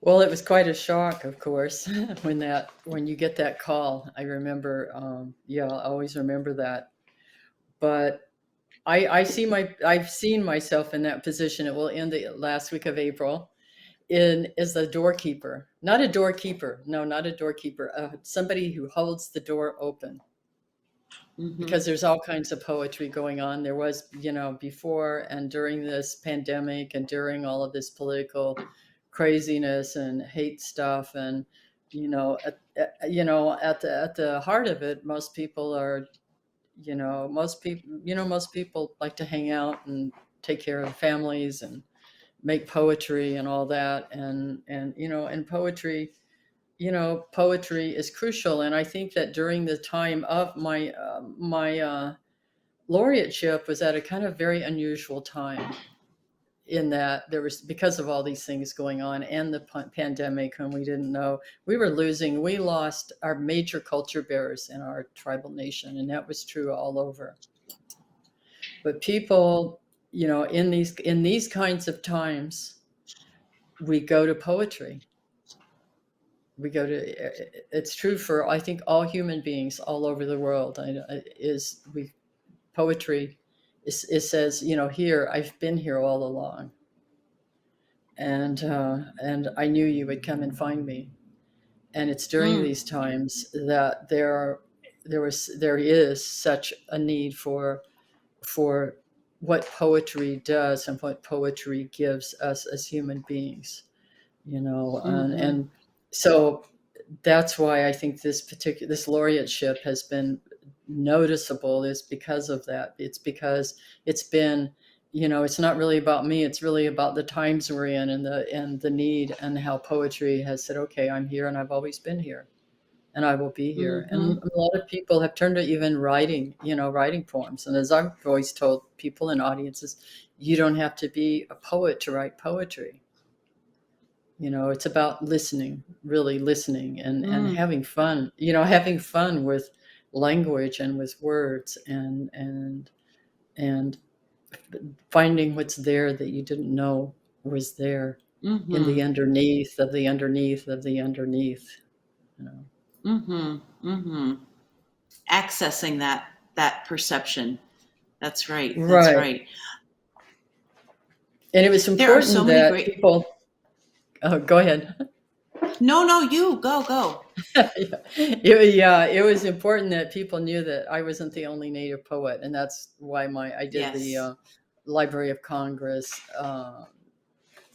Well, it was quite a shock, of course, when you get that call. I remember, I'll always remember that. But I've seen myself in that position. It will end the last week of April. As a doorkeeper, not a doorkeeper, no, not a doorkeeper, somebody who holds the door open. Because there's all kinds of poetry going on. There was, before and during this pandemic and during all of this political craziness and hate stuff. And, at the heart of it, most people are, most people like to hang out and take care of families and make poetry and all that. And poetry, poetry is crucial. And I think that during the time of my laureateship was at a kind of very unusual time, in that there was, because of all these things going on and the pandemic, and we didn't know, we lost our major culture bearers in our tribal nation. And that was true all over. But people, in these kinds of times, we go to poetry. It's true for, I think, all human beings all over the world. Poetry says, here, I've been here all along. And I knew you would come and find me. And it's during these times that there is such a need for what poetry does and what poetry gives us as human beings, and so that's why I think this laureateship has been noticeable, is because of that. It's because it's been, it's not really about me. It's really about the times we're in and the need, and how poetry has said, okay, I'm here and I've always been here and I will be here. And a lot of people have turned to even writing poems. And as I've always told people in audiences, you don't have to be a poet to write poetry. It's about listening, really listening, and having fun, having fun with language and with words, and finding what's there that you didn't know was there, in the underneath of the underneath of the underneath, Accessing that perception. That's right. That's Right. right. And it was important so many that great people. Oh, go ahead. No, you go. It was important that people knew that I wasn't the only Native poet, and that's why I did the Library of Congress,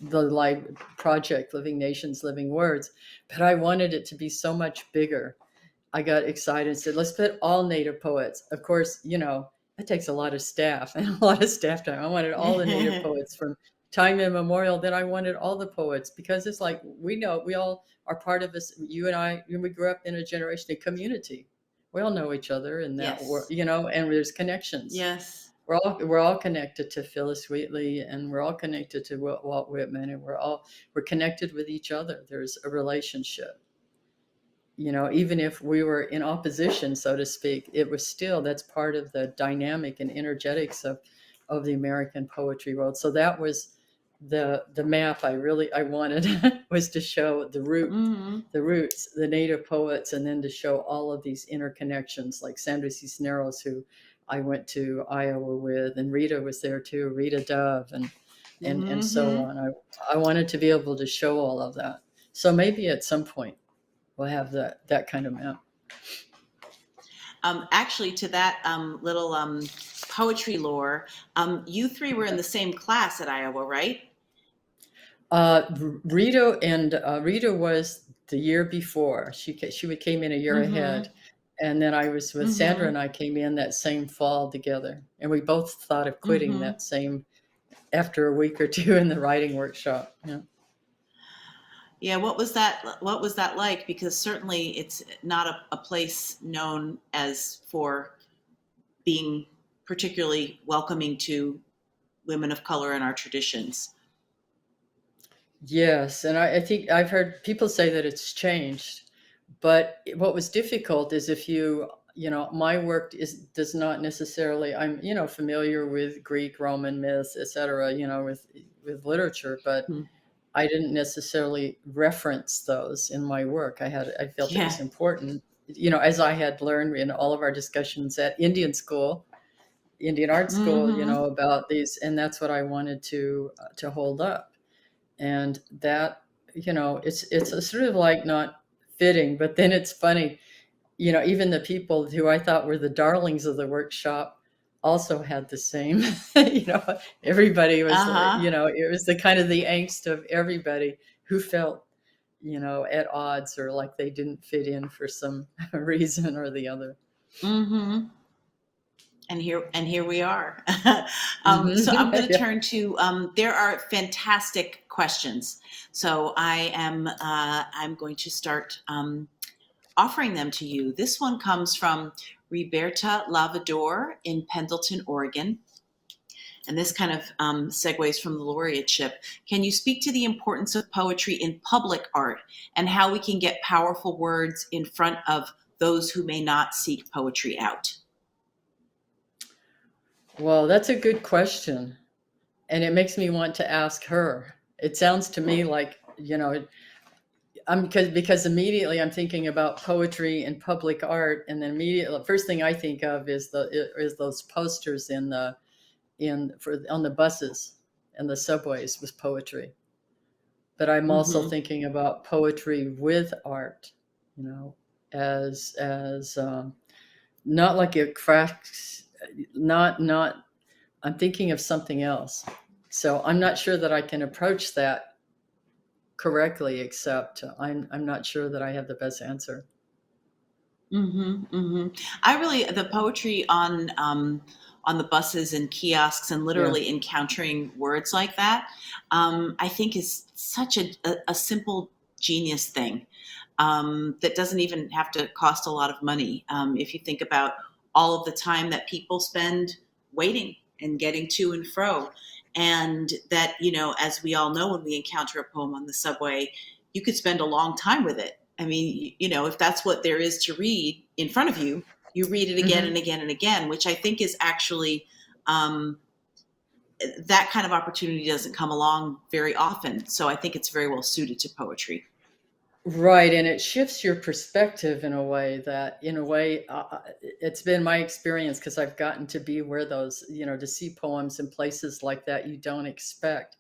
the project Living Nations, Living Words, but I wanted it to be so much bigger. I got excited and said, let's put all Native poets. Of course, it takes a lot of staff and a lot of staff time. I wanted all the Native poets from time immemorial. Then I wanted all the poets, because it's like, we all are part of this. You and I, we grew up in a generation, a community. We all know each other, and that, and there's connections. Yes. We're all connected to Phyllis Wheatley, and we're all connected to Walt Whitman, and we're connected with each other. There's a relationship. Even if we were in opposition, so to speak, it was still, that's part of the dynamic and energetics of the American poetry world. So that was the map I wanted was to show the roots, the Native poets, and then to show all of these interconnections, like Sandra Cisneros, who I went to Iowa with, and Rita was there too, Rita Dove, and so on. I wanted to be able to show all of that. So maybe at some point we'll have that kind of map. Actually, to that little poetry lore, you three were in the same class at Iowa, right? Rita was the year before. She came in a year ahead, and then I was with Sandra, and I came in that same fall together, and we both thought of quitting that same after a week or two in the writing workshop. Yeah, what was that like? Because certainly it's not a place known as for being particularly welcoming to women of color in our traditions. Yes, and I think I've heard people say that it's changed, but what was difficult is if you my work does not necessarily, I'm, familiar with Greek, Roman myths, etc., with literature, but Mhm. I didn't necessarily reference those in my work. I felt it Yeah. was important, as I had learned in all of our discussions at Indian art school, Hmm. about these, and that's what I wanted to hold up. And that, it's a sort of like not fitting, but then it's funny, even the people who I thought were the darlings of the workshop also had the same, everybody was, Uh-huh. it was the kind of the angst of everybody who felt, at odds or like they didn't fit in for some reason or the other. Hmm. And here we are. So I'm going Mhm. to Yeah. turn to. There are fantastic questions. So I'm going to start offering them to you. This one comes from Roberta Lavador in Pendleton, Oregon. And this kind of segues from the laureateship. Can you speak to the importance of poetry in public art and how we can get powerful words in front of those who may not seek poetry out? Well, that's a good question. And it makes me want to ask her. It sounds to me like, because immediately I'm thinking about poetry and public art, and then immediately first thing I think of is those posters on the buses and the subways with poetry. But I'm also Mm-hmm. thinking about poetry with art, you know, as not like it cracks, not. I'm thinking of something else. So I'm not sure that I can approach that correctly, except I'm not sure that I have the best answer. Mm-hmm. Mm-hmm. I really the poetry on the buses and kiosks and Yeah. literally encountering words like that, I think is such a simple genius thing that doesn't even have to cost a lot of money. If you think about all of the time that people spend waiting and getting to and fro, and that, as we all know, when we encounter a poem on the subway, you could spend a long time with it. I mean, if that's what there is to read in front of you, you read it again and Hmm. again and again, which I think is actually um, that kind of opportunity doesn't come along very often. So I think it's very well suited to poetry. Right, and it shifts your perspective in a way, it's been my experience because I've gotten to be where those, to see poems in places like that you don't expect.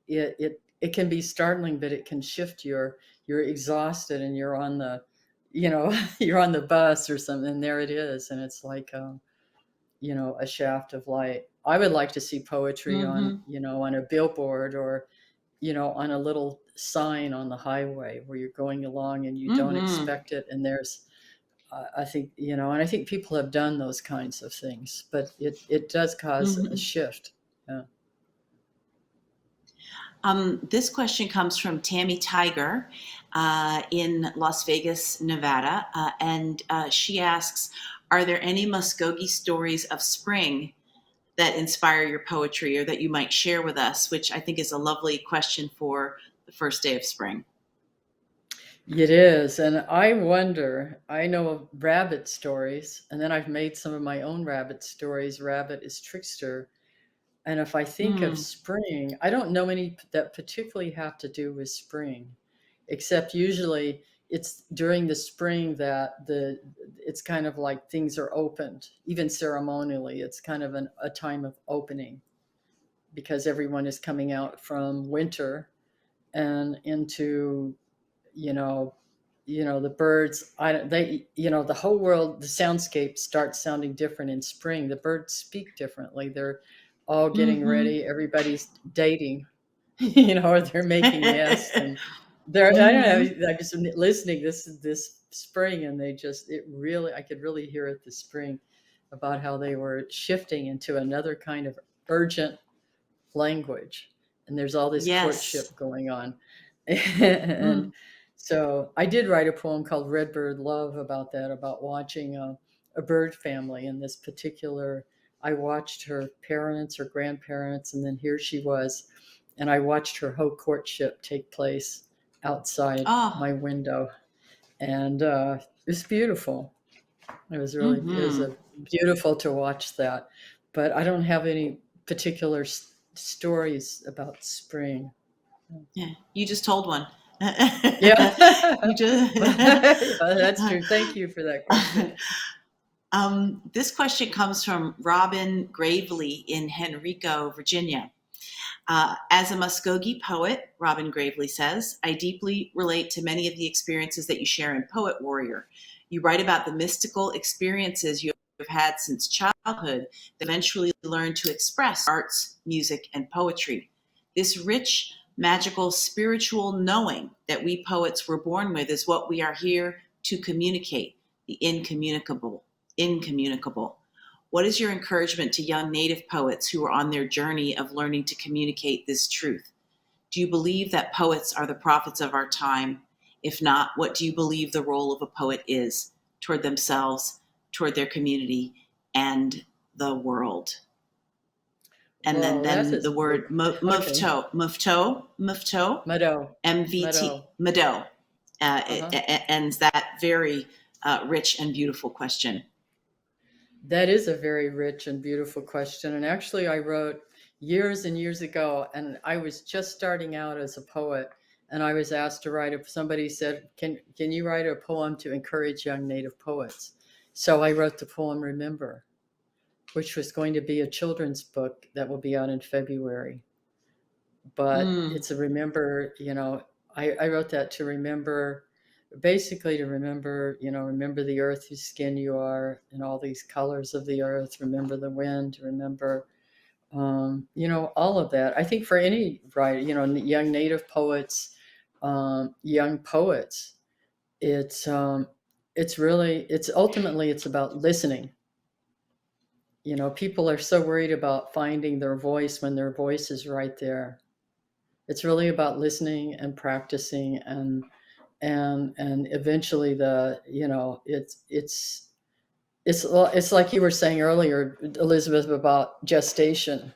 It can be startling, but it can shift you're exhausted and you're on the, you're on the bus or something, and there it is, and it's like, a shaft of light. I would like to see poetry on, Mm-hmm. on a billboard or, on a little sign on the highway where you're going along and you don't Mm-hmm. expect it. And there's, I think, and I think people have done those kinds of things, but it does cause a Mm-hmm. shift. Yeah. This question comes from Tammy Tiger in Las Vegas, Nevada. And she asks, are there any Muskogee stories of spring that inspire your poetry or that you might share with us? Which I think is a lovely question for the first day of spring. It is. And I wonder, I know of rabbit stories, and then I've made some of my own rabbit stories. Rabbit is trickster. And if I think of Mm, spring, I don't know any that particularly have to do with spring, except usually it's during the spring that it's kind of like things are opened, even ceremonially. It's kind of a time of opening because everyone is coming out from winter and into, you know, the birds. I don't they the whole world, the soundscape starts sounding different in spring. The birds speak differently. They're all getting mm-hmm. ready. Everybody's dating, or they're making nests, and they're, I don't Mm-hmm. know. I'm just listening this spring, and I could really hear it this spring about how they were shifting into another kind of urgent language, and there's all this Yes. courtship going on. And Mm, so I did write a poem called Redbird Love about that, about watching a bird family in this particular. I watched her parents or grandparents, and then here she was, and I watched her whole courtship take place outside oh, my window, and it's beautiful. It was really, it was a beautiful to watch that. But I don't have any particular stories about spring. Yeah, you just told one. Yeah, You just. that's true. Thank you for that question. This question comes from Robin Gravely in Henrico, Virginia. As a Muscogee poet, Robin Gravely says, I deeply relate to many of the experiences that you share in Poet Warrior. You write about the mystical experiences you have had since childhood that eventually learned to express arts, music, and poetry. This rich, magical, spiritual knowing that we poets were born with is what we are here to communicate, the incommunicable. Incommunicable. What is your encouragement to young Native poets who are on their journey of learning to communicate this truth? Do you believe that poets are the prophets of our time? If not, what do you believe the role of a poet is toward themselves, toward their community, and the world? And Whoa, that then is the word okay. mufto, Meadow, MVT, Meadow. Mado, Uh-huh. ends that very rich and beautiful question. That is a very rich and beautiful question. And actually, I wrote years and years ago, and I was just starting out as a poet, and I was asked to write. Somebody said, "Can you write a poem to encourage young Native poets?" So I wrote the poem "Remember," which was going to be a children's book that will be out in February. But Mm, it's a remember. I wrote that to remember, basically to remember, remember the earth whose skin you are and all these colors of the earth, remember the wind, remember, all of that. I think for any writer, young Native poets, young poets, it's really, it's ultimately, it's about listening. People are so worried about finding their voice when their voice is right there. It's really about listening and practicing, and eventually it's like you were saying earlier, Elizabeth, about gestation.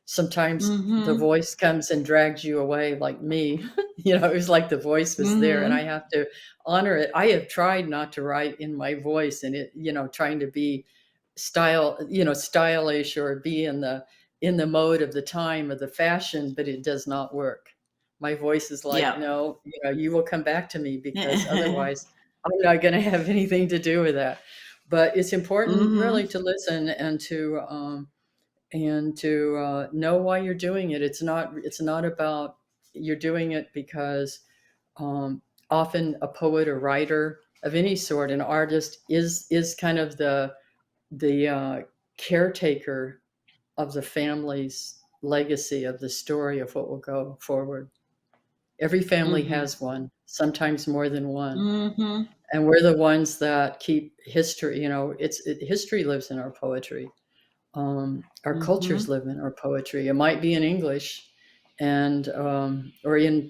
Sometimes the mm-hmm, voice comes and drags you away, like me. It was like the voice was there and I mm-hmm. have to honor it. I have tried not to write in my voice, and it, trying to be stylish, or be in the mode of the time, of the fashion, but it does not work. My voice is like, Yep. no, you will come back to me, because otherwise I'm not going to have anything to do with that. But it's important Mm-hmm. really to listen, and to know why you're doing it. It's not about, you're doing it because, often a poet or writer of any sort, an artist, is kind of the caretaker of the family's legacy, of the story of what will go forward. Every family Mm-hmm. has one, sometimes more than one, Mm-hmm. and we're the ones that keep history. History lives in our poetry. Our Mm-hmm. cultures live in our poetry. It might be in English, and or in,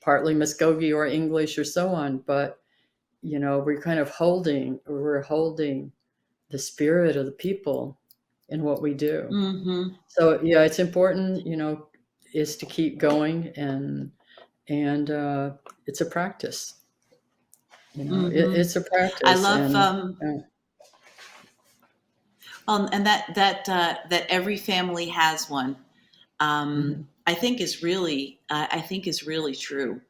partly Muskogee or English or so on, but we're holding the spirit of the people in what we do. Mm-hmm. So yeah, it's important, is to keep going, and it's a practice. Mm-hmm. It's a I practice, love and and that every family has one. mhm. I think is really true.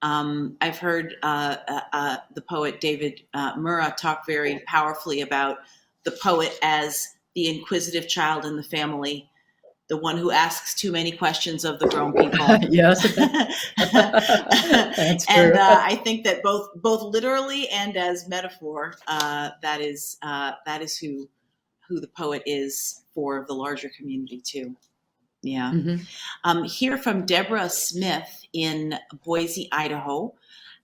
I've heard the poet David Murrah talk very powerfully about the poet as the inquisitive child in the family, the one who asks too many questions of the grown people. Yes, that's And true. I think that both literally and as metaphor, that is who the poet is for the larger community too. Yeah. Mhm. Here from Deborah Smith in Boise, Idaho.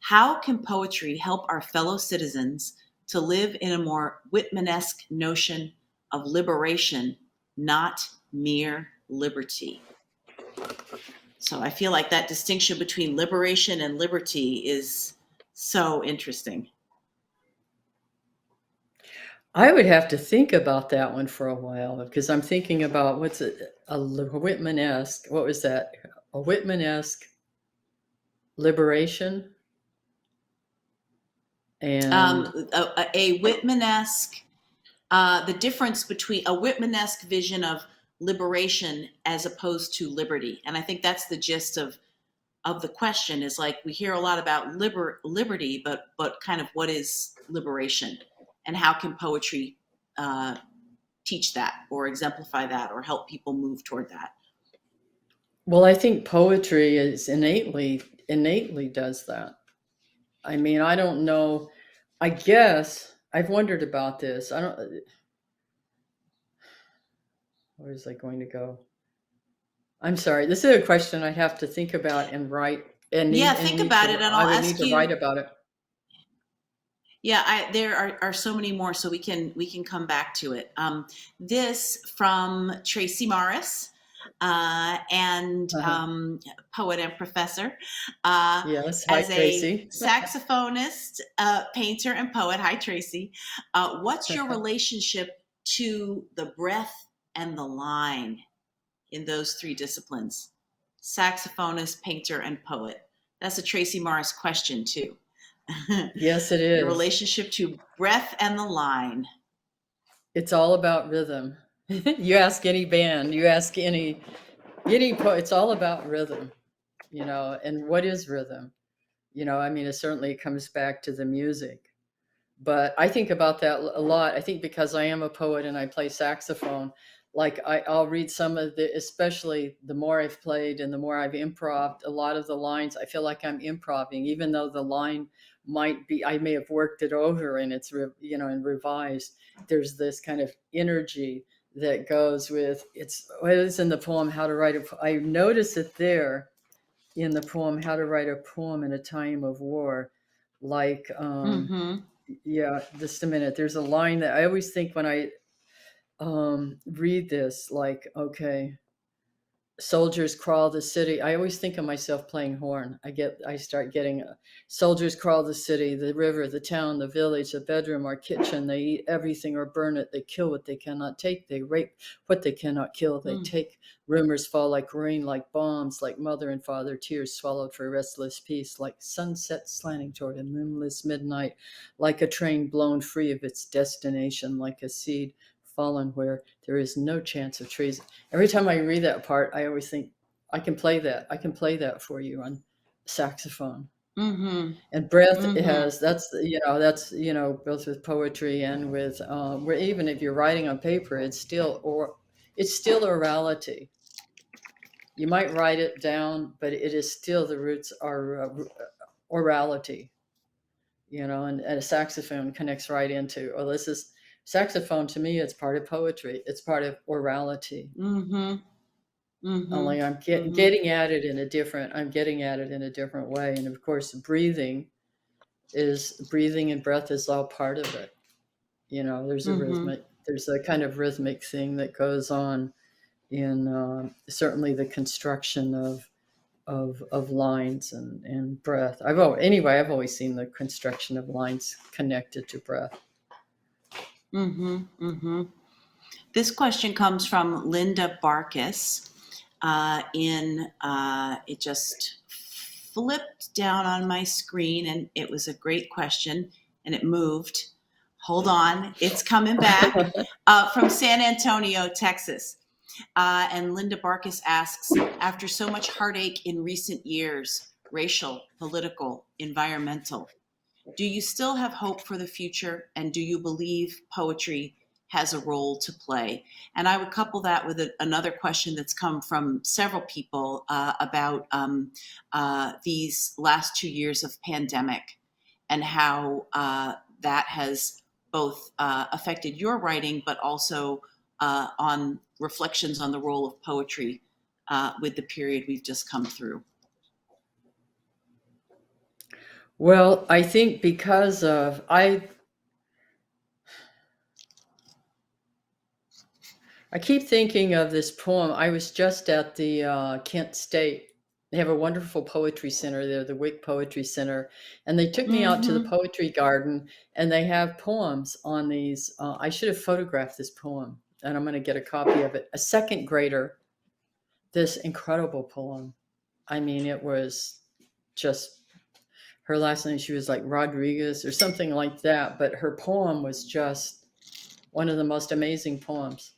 How can poetry help our fellow citizens to live in a more Whitmanesque notion of liberation, not mere liberty? So I feel like that distinction between liberation and liberty is so interesting. I would have to think about that one for a while, because I'm thinking about what's a Whitman-esque. What was that? A Whitman-esque liberation? And a Whitman-esque, the difference between a Whitman-esque vision of liberation as opposed to liberty. And I think that's the gist of the question, is like, we hear a lot about liberty, but kind of what is liberation, and how can poetry teach that or exemplify that or help people move toward that? well, I think poetry is innately does that. I mean, I don't know. I guess I've wondered about this. I don't. Where is that going to go? I'm sorry. This is a question I have to think about and write. And Think about it, and I I'll would ask need to you. write about it. Yeah, there are so many more, so we can come back to it. This from Tracy Morris, and poet and professor, Yes. Hi, as Tracy. a saxophonist, painter, and poet. Hi, Tracy. What's your relationship to the breath and the line in those three disciplines? Saxophonist, painter, and poet. That's a Tracy Morris question too. Yes, it is. Your relationship to breath and the line. It's all about rhythm. You ask any band, you ask any poet, it's all about rhythm, and what is rhythm? I mean, it certainly comes back to the music. But I think about that a lot. I think because I am a poet and I play saxophone, like I'll read some of especially the more I've played and the more I've improved, a lot of the lines, I feel like I'm improving, even though the line might be, I may have worked it over and it's, and revised. There's this kind of energy that goes with, it is in the poem, How to Write I notice it there in the poem, How to Write a Poem in a Time of War. Like, yeah, just a minute. There's a line that I always think when I read this, like, okay, soldiers crawl the city. I always think of myself playing horn. I start getting soldiers crawl the city, the river, the town, the village, the bedroom, our kitchen. They eat everything or burn it. They kill what they cannot take. They rape what they cannot kill. They take. Rumors fall like rain, like bombs, like mother and father tears swallowed for restless peace, like sunset slanting toward a moonless midnight, like a train blown free of its destination, like a seed fallen where there is no chance of treason. Every time I read that part, I always think, I can play that for you on saxophone. And breath has, that's both with poetry and with where even if you're writing on paper, it's still orality. You might write it down, but it is still, the roots are orality, and a saxophone connects right into, this is saxophone. To me, it's part of poetry. It's part of orality. Only I'm getting at it in a different way. And of course, breathing and breath is all part of it. There's a kind of rhythmic thing that goes on in certainly the construction of lines and breath. I've always seen the construction of lines connected to breath. This question comes from Linda Barkis. It just flipped down on my screen, and it was a great question, and it moved. Hold on, it's coming back. From San Antonio, Texas. And Linda Barkis asks, after so much heartache in recent years, racial, political, environmental, do you still have hope for the future? And do you believe poetry has a role to play? And I would couple that with another question that's come from several people about these last 2 years of pandemic, and how that has both affected your writing, but also on reflections on the role of poetry with the period we've just come through. Well, I think because of, I keep thinking of this poem. I was just at the Kent State. They have a wonderful poetry center there, the Wick Poetry Center. And they took me out to the poetry garden, and they have poems on these. I should have photographed this poem, and I'm going to get a copy of it. A second grader, this incredible poem. I mean, it was just her last name, she was like Rodriguez or something like that. But her poem was just one of the most amazing poems.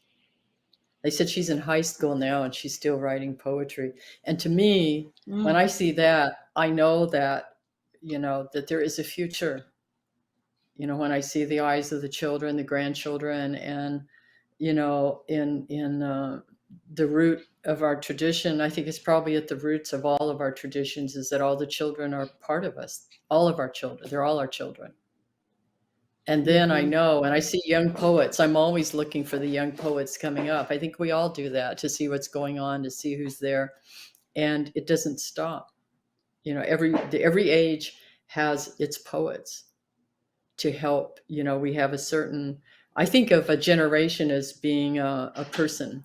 They said she's in high school now and she's still writing poetry. And to me, when I see that, I know that, that there is a future. When I see the eyes of the children, the grandchildren, and, in the root of our tradition, I think it's probably at the roots of all of our traditions, is that all the children are part of us. All of our children, they're all our children. And then I know, and I see young poets, I'm always looking for the young poets coming up. I think we all do that, to see what's going on, to see who's there. And it doesn't stop. Every age has its poets to help. We have a certain, I think of a generation as being a person,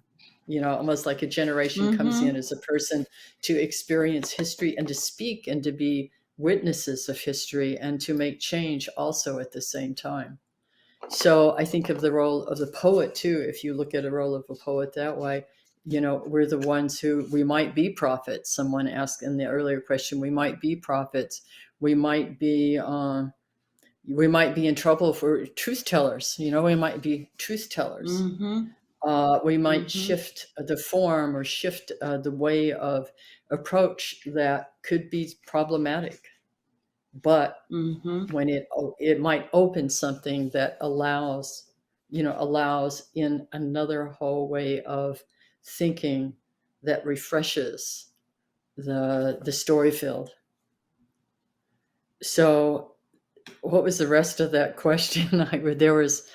almost like a generation comes in as a person to experience history and to speak and to be witnesses of history and to make change also at the same time. So I think of the role of the poet too. If you look at a role of a poet that way, we're the ones who, we might be prophets. Someone asked in the earlier question, we might be prophets. We might be in trouble for truth tellers. We might be truth tellers. We might shift the form or shift the way of approach that could be problematic. But when it might open something that allows in another whole way of thinking that refreshes the story field. So what was the rest of that question? There was,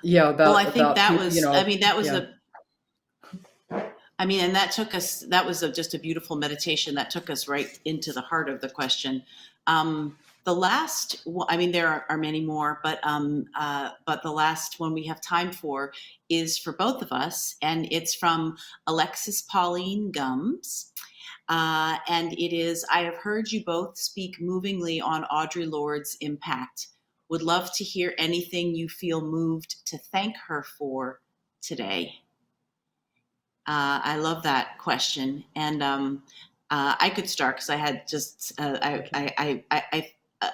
about. Well, I think about, that was, yeah. and that took us, that was just a beautiful meditation that took us right into the heart of the question. The last, there are many more, but the last one we have time for is for both of us, and it's from Alexis Pauline Gums. And it is, I have heard you both speak movingly on Audre Lorde's impact. Would love to hear anything you feel moved to thank her for today. I love that question. And I could start because I had just,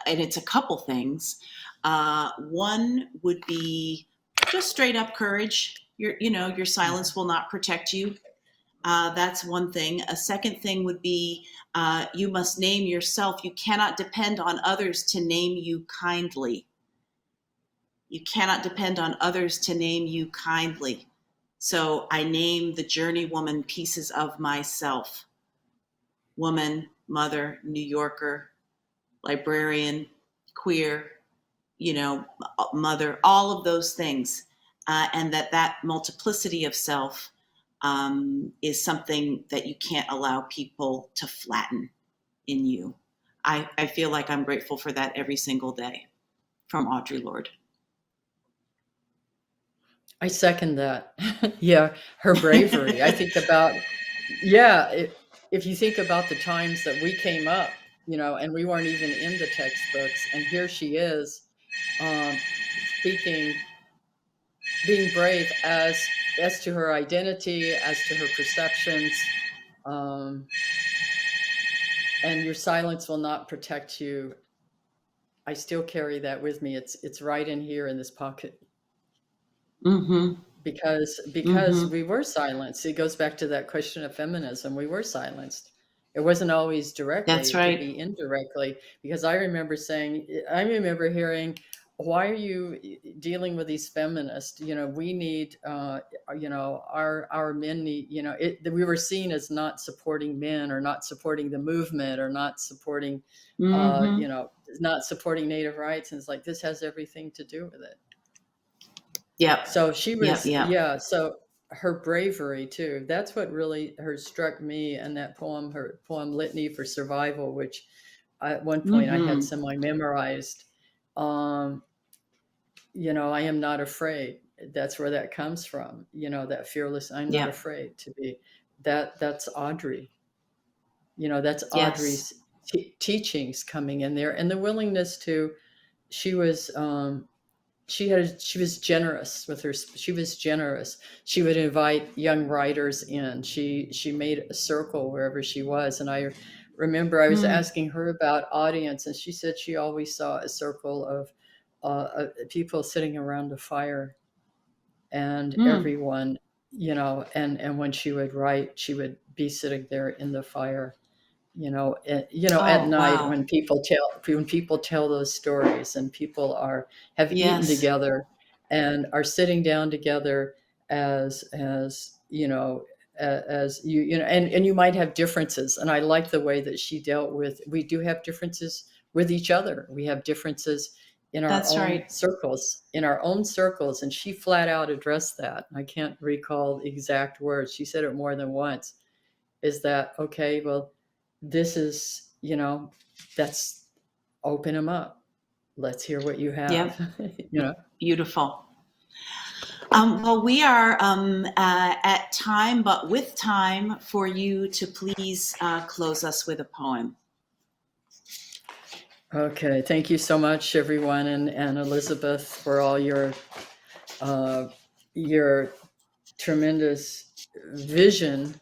and it's a couple things. One would be just straight up courage. Your silence will not protect you. That's one thing. A second thing would be you must name yourself. You cannot depend on others to name you kindly. You cannot depend on others to name you kindly. So I name the journeywoman pieces of myself. Woman, mother, New Yorker, librarian, queer, mother, all of those things. And that multiplicity of self is something that you can't allow people to flatten in you. I feel like I'm grateful for that every single day. From Audre Lorde. I second that. Yeah, her bravery. I think about, if you think about the times that we came up, and we weren't even in the textbooks, and here she is speaking, being brave as to her identity, as to her perceptions, and your silence will not protect you. I still carry that with me. It's right in here in this pocket. Because we were silenced. It goes back to that question of feminism. We were silenced. It wasn't always directly. That's right. It could be indirectly. Because I remember hearing, why are you dealing with these feminists? We need, our men need, we were seen as not supporting men, or not supporting the movement, or not supporting, not supporting Native rights. And it's like, this has everything to do with it. Yeah. So she was, so her bravery too. That's what really struck me. And that poem, her poem Litany for Survival, which at one point I had semi-memorized. I am not afraid. That's where that comes from. That fearless, I'm not afraid to be. That's Audre. That's Audre's teachings coming in there, and the willingness to. She was generous with her. She was generous. She would invite young writers in. She made a circle wherever she was, and I remember I was asking her about audience, and she said she always saw a circle of people sitting around a fire, and everyone, and when she would write, she would be sitting there in the fire, at Oh, night wow. when people tell those stories, and people have eaten Yes. together and are sitting down together as and you might have differences, and I like the way that she dealt with, we do have differences with each other, we have differences in our That's own right. circles, and she flat out addressed that. I can't recall the exact words, she said it more than once, is that okay, well, this is, that's, open them up, let's hear what you have. Yep. Beautiful. Well, we are at time, but with time for you to please close us with a poem. Okay, thank you so much, everyone, and Elizabeth, for all your tremendous vision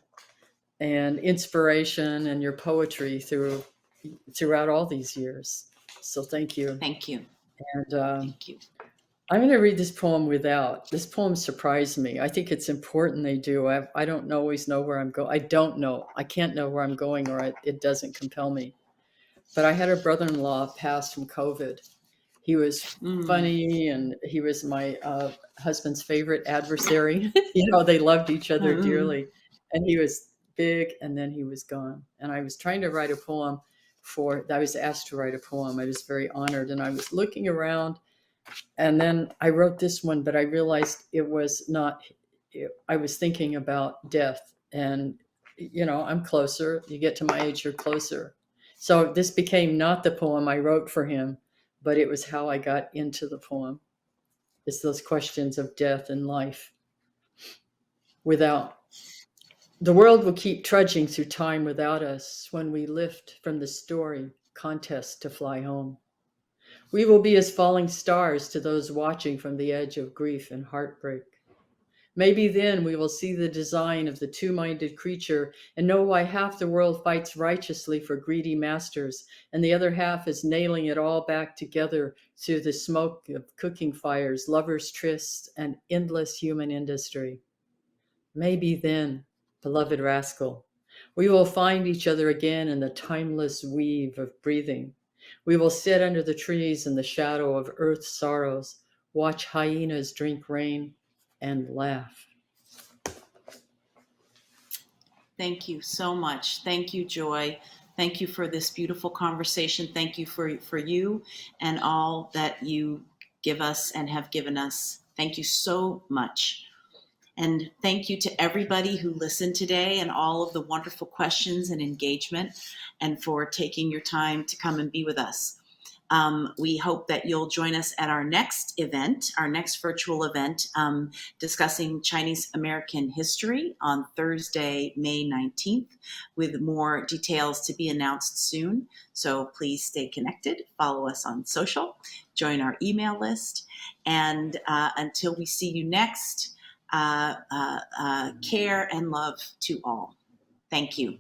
and inspiration and your poetry throughout all these years. So thank you. Thank you. And Thank you. I'm going to read this poem without. This poem surprised me. I think it's important they do. I don't always know where I'm going. I don't know. I can't know where I'm going, or it doesn't compel me. But I had a brother-in-law pass from COVID. He was funny, and he was my husband's favorite adversary. They loved each other dearly. And he was big, and then he was gone. And I was trying to write a poem I was asked to write a poem. I was very honored. And I was looking around, and then I wrote this one, but I realized it was not, I was thinking about death. And, I'm closer. You get to my age, you're closer. So this became not the poem I wrote for him, but it was how I got into the poem. It's those questions of death and life. The world will keep trudging through time without us when we lift from the story contest to fly home. We will be as falling stars to those watching from the edge of grief and heartbreak. Maybe then we will see the design of the two-minded creature and know why half the world fights righteously for greedy masters, and the other half is nailing it all back together through the smoke of cooking fires, lovers' trysts, and endless human industry. Maybe then, beloved rascal, we will find each other again in the timeless weave of breathing. We will sit under the trees in the shadow of earth's sorrows, watch hyenas drink rain, and laugh. Thank you so much. Thank you, Joy. Thank you for this beautiful conversation. Thank you for you and all that you give us and have given us. Thank you so much. And thank you to everybody who listened today, and all of the wonderful questions and engagement, and for taking your time to come and be with us. We hope that you'll join us at our next event, our next virtual event, discussing Chinese American history on Thursday, May 19th, with more details to be announced soon. So please stay connected, follow us on social, join our email list, and until we see you next, care and love to all. Thank you.